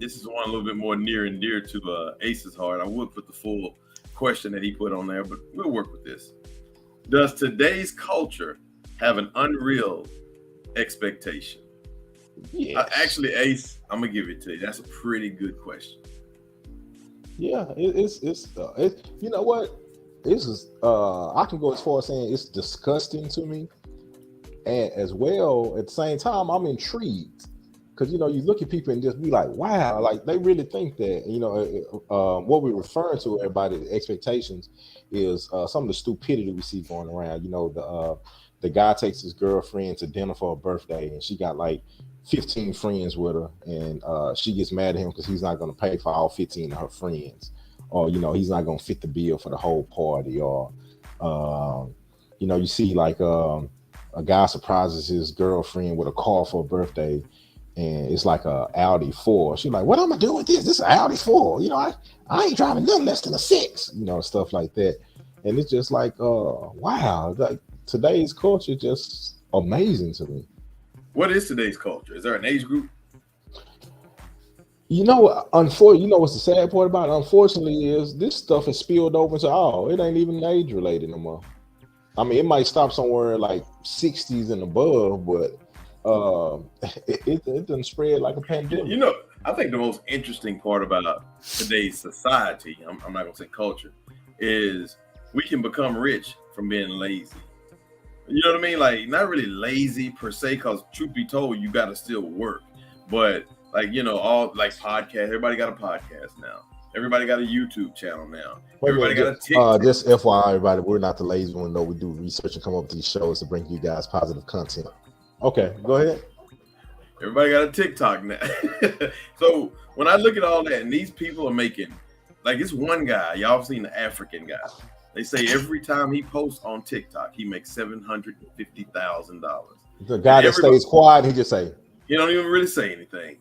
Speaker 1: This is one a little bit more near and dear to Ace's heart. I would put the full question that he put on there, but we'll work with this. Does today's culture have an unreal expectation?
Speaker 2: Yes.
Speaker 1: Actually, Ace, I'm gonna give it to you. That's a pretty good question.
Speaker 2: Yeah, it's you know what? This is I can go as far as saying it's disgusting to me, and as well at the same time I'm intrigued because you look at people and just be like, wow, like they really think that what we're referring to, everybody expectations is some of the stupidity we see going around. The guy takes his girlfriend to dinner for her birthday and she got like 15 friends with her, and she gets mad at him because he's not going to pay for all 15 of her friends, or he's not going to fit the bill for the whole party, or you see like a guy surprises his girlfriend with a car for her birthday, and it's like a Audi 4. She's like, "What am I doing with this? This is an Audi 4. I ain't driving nothing less than a 6." Stuff like that. and it's just like, wow, like today's culture just amazing to me.
Speaker 1: What is today's culture? Is there an age group?
Speaker 2: You know, unfortunately, you know what's the sad part about it? Unfortunately, is this stuff has spilled over into it ain't even age related no more. I mean, it might stop somewhere like 60s and above, but it doesn't spread like a pandemic.
Speaker 1: You know, I think the most interesting part about today's society, I'm not gonna say culture, is we can become rich from being lazy. You know what I mean? Like, not really lazy per se, because truth be told, you got to still work. But like, you know, all like podcasts, everybody got a podcast now. Everybody got a YouTube channel now. Everybody got a TikTok.
Speaker 2: Just FYI, everybody, we're not the lazy one, though. We do research and come up with these shows to bring you guys positive content. Okay, go ahead.
Speaker 1: Everybody got a TikTok now. So when I look at all that, and these people are making, like, it's one guy, y'all seen the African guy. They say every time he posts on TikTok, he makes $750,000.
Speaker 2: The guy that stays quiet, he just say,
Speaker 1: he don't even really say anything.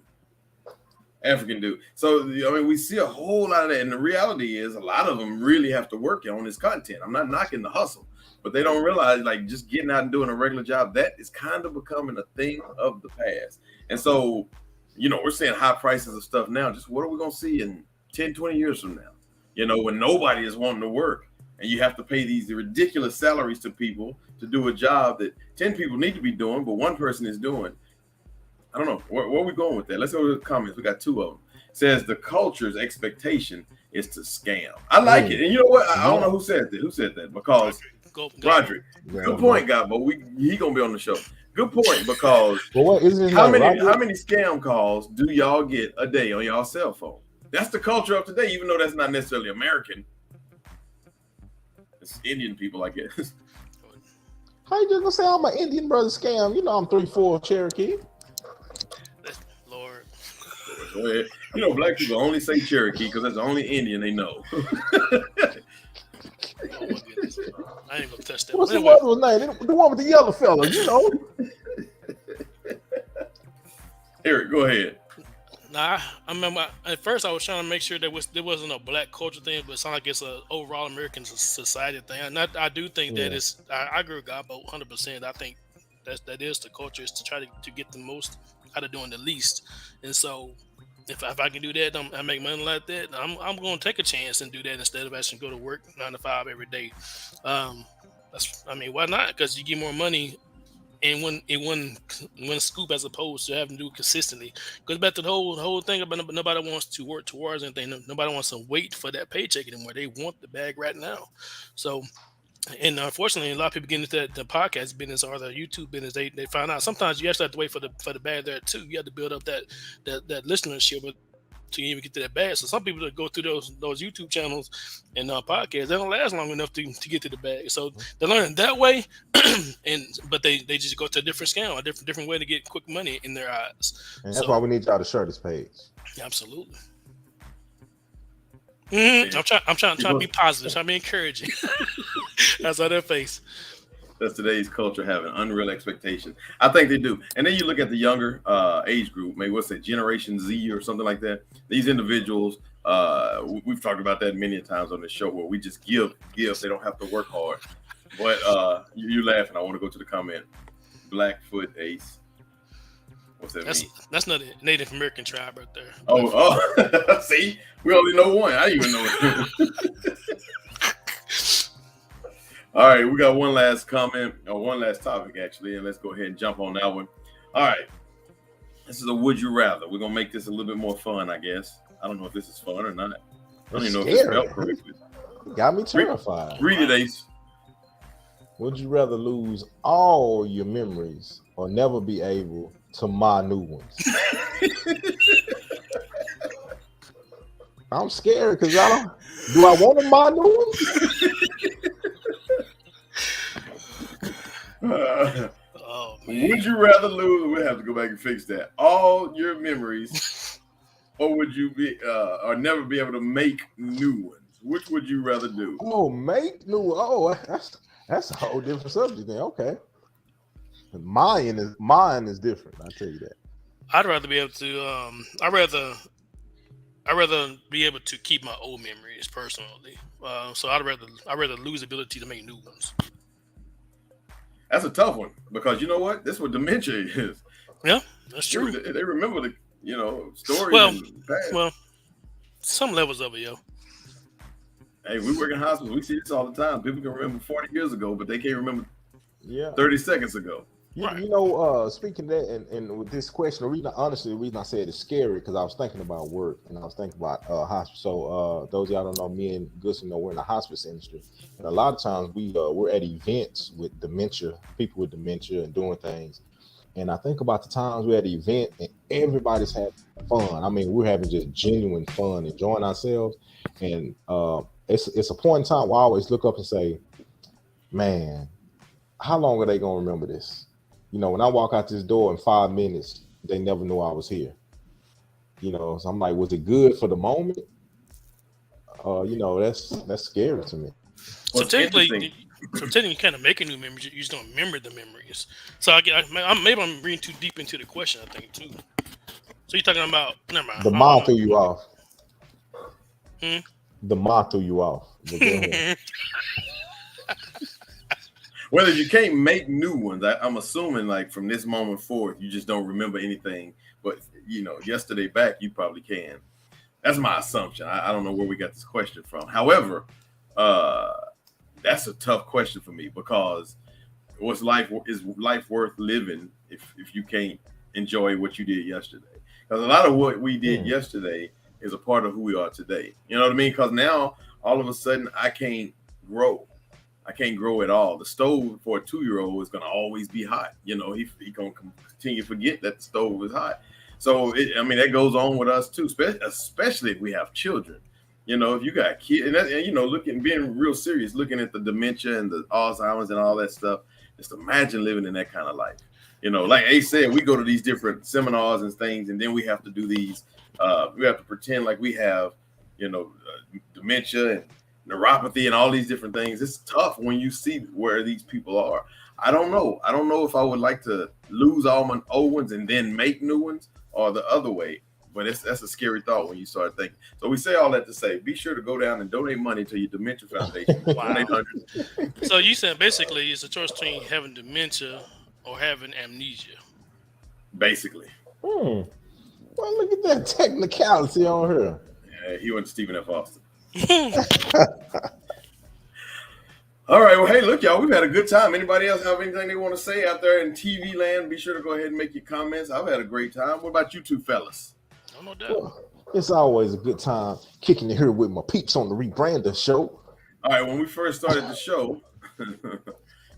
Speaker 1: African dude. So, I mean, we see a whole lot of that. And the reality is a lot of them really have to work on this content. I'm not knocking the hustle, but they don't realize, like, just getting out and doing a regular job, that is kind of becoming a thing of the past. And so, you know, we're seeing high prices of stuff now. Just what are we going to see in 10, 20 years from now? You know, when nobody is wanting to work and you have to pay these ridiculous salaries to people to do a job that 10 people need to be doing, but one person is doing. I don't know. Where are we going with that? Let's go to the comments. We got two of them. It says the culture's expectation is to scam. I like it. And you know what? I don't know who said that. Who said that? Because Roderick. Good point, Gabo. He gonna be on the show. Good point, because how many scam calls do y'all get a day on y'all cell phone? That's the culture of today, even though that's not necessarily American. It's Indian people, I guess.
Speaker 2: How you just gonna say I'm an Indian brother scam? You know I'm 3/4 Cherokee.
Speaker 3: Lord.
Speaker 1: Go ahead. You know, black people only say Cherokee because that's the only Indian they know.
Speaker 3: Oh my goodness. I ain't gonna touch that.
Speaker 2: What's the mother's name? The one with the yellow fella, you know.
Speaker 1: Eric, go ahead.
Speaker 3: Nah, I remember at first I was trying to make sure there wasn't a black culture thing, but it sounds like it's an overall American society thing. And I do think that is. I agree with God about 100%. I think that is the culture, is to try to get the most out of doing the least. And so if I can do that, I make money like that, I'm going to take a chance and do that instead of actually go to work 9 to 5 every day. Why not? Because you get more money in one scoop as opposed to having to do it consistently. Goes back to the whole thing about nobody wants to work towards anything. Nobody wants to wait for that paycheck anymore. They want the bag right now. So, and unfortunately, a lot of people get into the podcast business or the YouTube business. They find out sometimes you actually have to wait for the bag there too. You have to build up that listenership to even get to that bag. So some people that go through those YouTube channels and podcasts, they don't last long enough to get to the bag. So they're learning that way, but they just go to a different scale, a different way to get quick money in their eyes.
Speaker 2: And that's why we need y'all to share this page.
Speaker 3: Absolutely. I'm trying to be positive. Trying to be encouraging. That's on their face.
Speaker 1: That's today's culture, having unreal expectations. I think they do. And then you look at the younger age group, maybe what's that, Generation Z or something like that. These individuals, we've talked about that many times on the show, where we just give. They don't have to work hard. But you laughing. I want to go to the comment. Blackfoot Ace. What's that mean?
Speaker 3: That's not a Native American tribe right there.
Speaker 1: Oh, see, we only know one. I even know it. All right, we got one last comment, or one last topic actually, and let's go ahead and jump on that one. All right, this is a would you rather. We're gonna make this a little bit more fun, I guess. I don't know if this is fun or not. I don't even know if it's spelled correctly.
Speaker 2: Got me terrified.
Speaker 1: Read it, Ace.
Speaker 2: Would you rather lose all your memories or never be able to my new ones? I'm scared because do I want to my new ones?
Speaker 1: Would you rather lose? We'll have to go back and fix that. All your memories, or would you be or never be able to make new ones? Which would you rather do?
Speaker 2: Oh, make new. Oh, that's a whole different subject then. Okay. Mine is different. I'll tell you that.
Speaker 3: I'd rather be able to. I'd rather be able to keep my old memories personally. So I'd rather lose the ability to make new ones.
Speaker 1: That's a tough one because you know what? This is what dementia is.
Speaker 3: Yeah, that's true.
Speaker 1: They remember the stories.
Speaker 3: Well,
Speaker 1: and past.
Speaker 3: well, some levels of it, yo.
Speaker 1: Hey, we work in hospitals. We see this all the time. People can remember 40 years ago, but they can't remember 30 seconds ago.
Speaker 2: You know, speaking of that, and with this question, the reason I said it's scary because I was thinking about work and I was thinking about hospice. So those of y'all don't know, me and Goodson know we're in the hospice industry, and a lot of times we're at events with dementia, people with dementia, and doing things. And I think about the times we're at the event and everybody's having fun. I mean, we're having just genuine fun, enjoying ourselves, and it's a point in time where I always look up and say, man, how long are they gonna remember this? You know, when I walk out this door in 5 minutes, they never knew I was here. You know, so I'm like, was it good for the moment? You know, that's scary to me.
Speaker 3: So technically, you kind of making new memories. You just don't remember the memories. So maybe I'm reading too deep into the question, I think, too. So you're talking about, never mind.
Speaker 2: The mom threw you off.
Speaker 3: Hmm?
Speaker 2: The mom threw you off. But go ahead.
Speaker 1: Whether you can't make new ones, I'm assuming like from this moment forward, you just don't remember anything. But you know, yesterday back, you probably can. That's my assumption. I don't know where we got this question from. However, that's a tough question for me because is life worth living if you can't enjoy what you did yesterday? Because a lot of what we did yesterday is a part of who we are today. You know what I mean? Because now all of a sudden I can't grow. I can't grow at all. The stove for a 2-year-old is going to always be hot. You know, he going to continue to forget that the stove is hot. So, that goes on with us too, especially if we have children. You know, if you got kids, and you know, being real serious, looking at the dementia and the Alzheimer's and all that stuff, just imagine living in that kind of life. You know, like Ace said, we go to these different seminars and things, and then we have to do these, we have to pretend like we have, dementia and neuropathy and all these different things. It's tough when you see where these people are. I don't know if I would like to lose all my old ones and then make new ones or the other way, but that's a scary thought when you start thinking. So we say all that to say, be sure to go down and donate money to your dementia foundation.
Speaker 3: Wow. So you said basically it's a choice between having dementia or having amnesia.
Speaker 1: Basically.
Speaker 2: Well, look at that technicality on her.
Speaker 1: Yeah, he went to Stephen F. Austin. All right, well, hey, look, y'all, we've had a good time. Anybody else have anything they want to say out there in TV land? Be sure to go ahead and make your comments. I've had a great time. What about you two fellas?
Speaker 3: No doubt.
Speaker 2: Well, it's always a good time kicking it here with my peeps on the rebrandus show.
Speaker 1: All right, when we first started the show,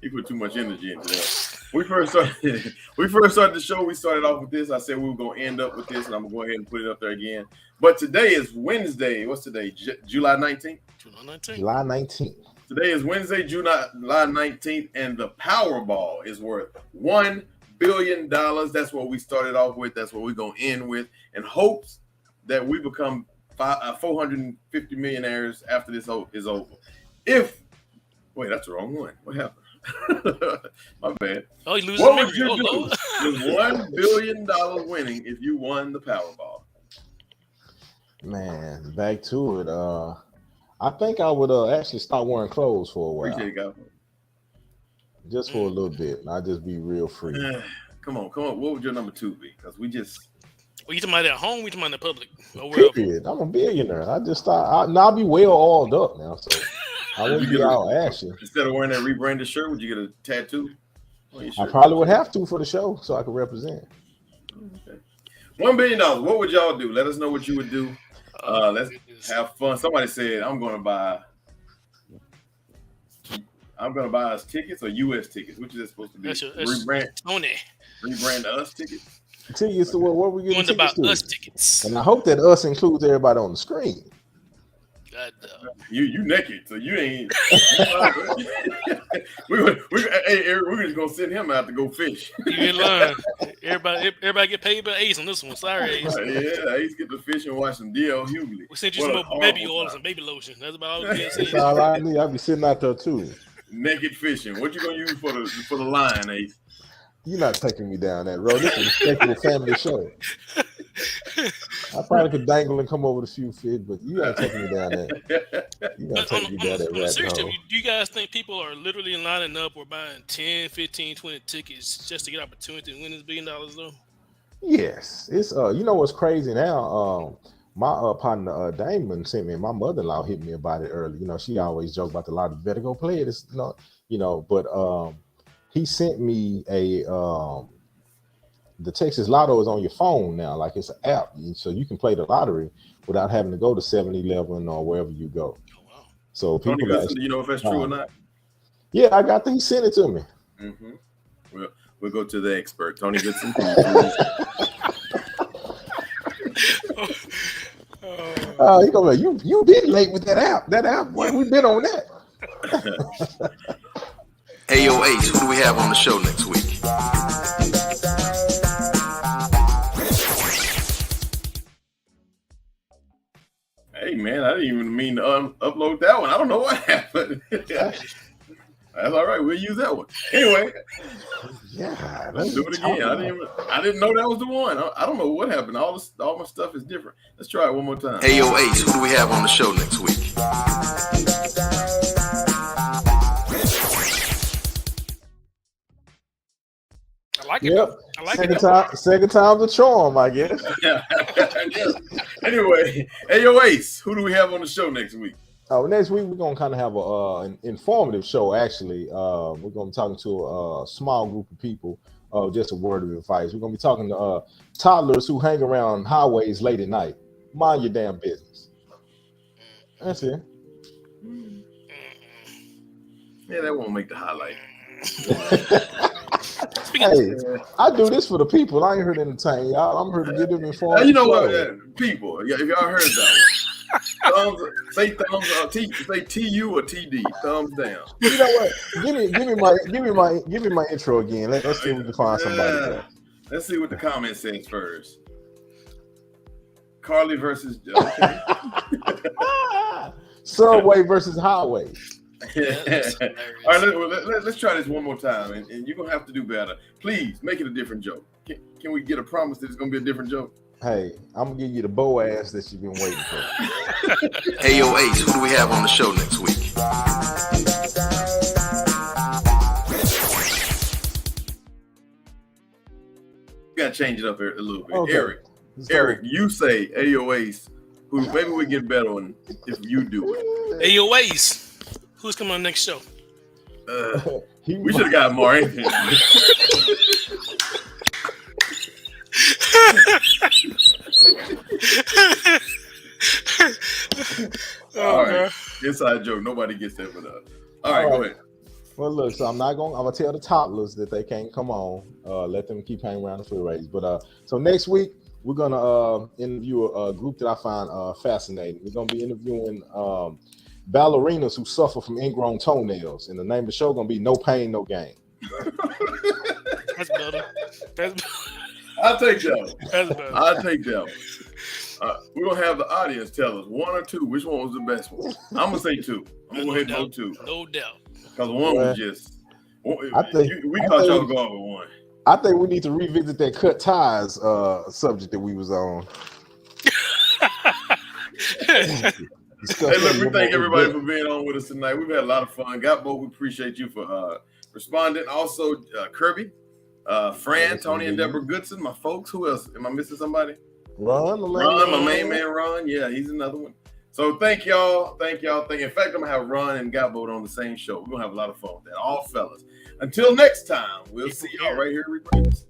Speaker 1: he put too much energy into that. We first started the show. We started off with this. I said we were going to end up with this, and I'm going to go ahead and put it up there again. But today is Wednesday. What's today? July 19th?
Speaker 2: July 19th.
Speaker 1: Today is Wednesday, July 19th, and the Powerball is worth $1 billion. That's what we started off with. That's what we're going to end with, in hopes that we become 450 millionaires after this is over. Wait, that's the wrong one. What happened? My bad.
Speaker 3: Oh, he loses.
Speaker 1: What would you do with $1 billion winning if you won the Powerball?
Speaker 2: Man, back to it. I think I would actually start wearing clothes for a while.
Speaker 1: Appreciate it, guys.
Speaker 2: Just for a little bit. I'd just be real free.
Speaker 1: Come on. What would your number 2 be? Because we just...
Speaker 3: Well, you talking about at home? We talking about in the public?
Speaker 2: Period. I'm a billionaire. I just thought I'll be well oiled up now, so I wouldn't be all ashy.
Speaker 1: Instead of wearing that rebranded shirt, would you get a tattoo?
Speaker 2: I probably would have to for the show so I could represent.
Speaker 1: Okay. $1 billion. What would y'all do? Let us know what you would do. Let's have fun. Somebody said I'm gonna buy us tickets or US tickets. Which is it supposed to be? Rebrand us tickets.
Speaker 2: Tickets to what we getting tickets to?
Speaker 3: Us tickets.
Speaker 2: And I hope that us includes everybody on the screen.
Speaker 1: You naked, so you ain't. we're just gonna send him out to go fish.
Speaker 3: You in line. Everybody get paid by Ace on this one. Sorry, Ace.
Speaker 1: Yeah, Ace get to fish and watch some D.L. Hughley.
Speaker 3: We sent you some more baby oils and baby lotion. That's about all we can say.
Speaker 2: That's all I need. I'll be sitting out there too.
Speaker 1: Naked fishing. What you gonna use for the line, Ace?
Speaker 2: You're not taking me down that road. This is a respectable family show. I probably could dangle and come over with a few fish, but you ain't taking me down there. You gotta
Speaker 3: But
Speaker 2: take me down that rabbit
Speaker 3: seriously,
Speaker 2: hole.
Speaker 3: do you guys think people are literally lining up or buying 10, 15, 20 tickets just to get opportunity to win this $1 billion though?
Speaker 2: Yes, it's you know what's crazy now? My partner Damon sent me. My mother-in-law hit me about it early. You know, she always joke about the lottery. Better go play it. It's not, But he sent me a the Texas Lotto is on your phone now, like it's an app, so you can play the lottery without having to go to 7-Eleven or wherever you go.
Speaker 3: Oh wow!
Speaker 2: So
Speaker 1: Tony
Speaker 2: people,
Speaker 1: Goodson, do you know if that's true or not?
Speaker 2: Yeah, I got he sent it to me.
Speaker 1: Mm-hmm. We'll go to the expert, Tony Goodson.
Speaker 2: He gonna be like, you been late with that app. That app, boy, we been on that.
Speaker 1: AOH, who do we have on the show next week? Hey man, I didn't even mean to upload that one. I don't know what happened. That's all right. We'll use that one anyway.
Speaker 2: Yeah,
Speaker 1: let's do it again. I didn't know that was the one. I don't know what happened. All my stuff is different. Let's try it one more time. AOH, who do we have on the show next week?
Speaker 3: I like it.
Speaker 2: Yep.
Speaker 3: I like
Speaker 2: Second time's a charm, I guess.
Speaker 1: Yeah. Anyway, AOH, who do we have on the show next week?
Speaker 2: Next week we're gonna kind of have an informative show. Actually, we're gonna be talking to a small group of people. Just a word of advice. We're gonna be talking to toddlers who hang around highways late at night. Mind your damn business. That's it.
Speaker 1: Yeah, that won't make the highlight.
Speaker 2: Hey, I do this for the people. I ain't here to entertain y'all. I'm here to get them informed.
Speaker 1: You know what, people? If y'all heard that one, say thumbs up. Say TU or TD. Thumbs down.
Speaker 2: You know what? Give me my intro again. Let's see if we can find somebody there.
Speaker 1: Let's see what the comment says first. Carly versus okay.
Speaker 2: Subway versus highway.
Speaker 1: All right, let's try this one more time, and you're gonna have to do better. Please make it a different joke. Can we get a promise that it's gonna be a different joke?
Speaker 2: Hey, I'm gonna give you the bow ass that you've been waiting for.
Speaker 1: AOH, who do we have on the show next week? We gotta change it up here a little bit. Okay. Eric, you say AOH. Who maybe we get better on if you do it.
Speaker 3: AOH. Who's coming on the next show?
Speaker 1: We should have got more. All right. Inside joke. Nobody gets that but us. All right, go ahead.
Speaker 2: Well, look, so I'm gonna tell the toddlers that they can't come on. Let them keep hanging around the freeways. But so next week we're gonna interview a group that I find fascinating. We're gonna be interviewing ballerinas who suffer from ingrown toenails, and the name of the show gonna be No Pain, No Gain.
Speaker 3: That's better.
Speaker 1: I'll take that one. That's better. I'll take that one. We're gonna have the audience tell us one or two which one was the best one. I'm gonna say two. I'm gonna go ahead and go two.
Speaker 3: No doubt.
Speaker 1: Because one was just. We thought y'all go over one.
Speaker 2: I think we need to revisit that cut ties subject that we was on.
Speaker 1: Hey, look, we thank everybody for being on with us tonight. We've had a lot of fun. Gabo, we appreciate you for responding. Also, Kirby, Fran, Tony, and Deborah Goodson, my folks. Who else? Am I missing somebody?
Speaker 2: Ron,
Speaker 1: my main man, Ron. Yeah, he's another one. So thank y'all. In fact, I'm gonna have Ron and Gabo on the same show. We're gonna have a lot of fun with that. All fellas. Until next time, we'll see y'all right here at rebrandus.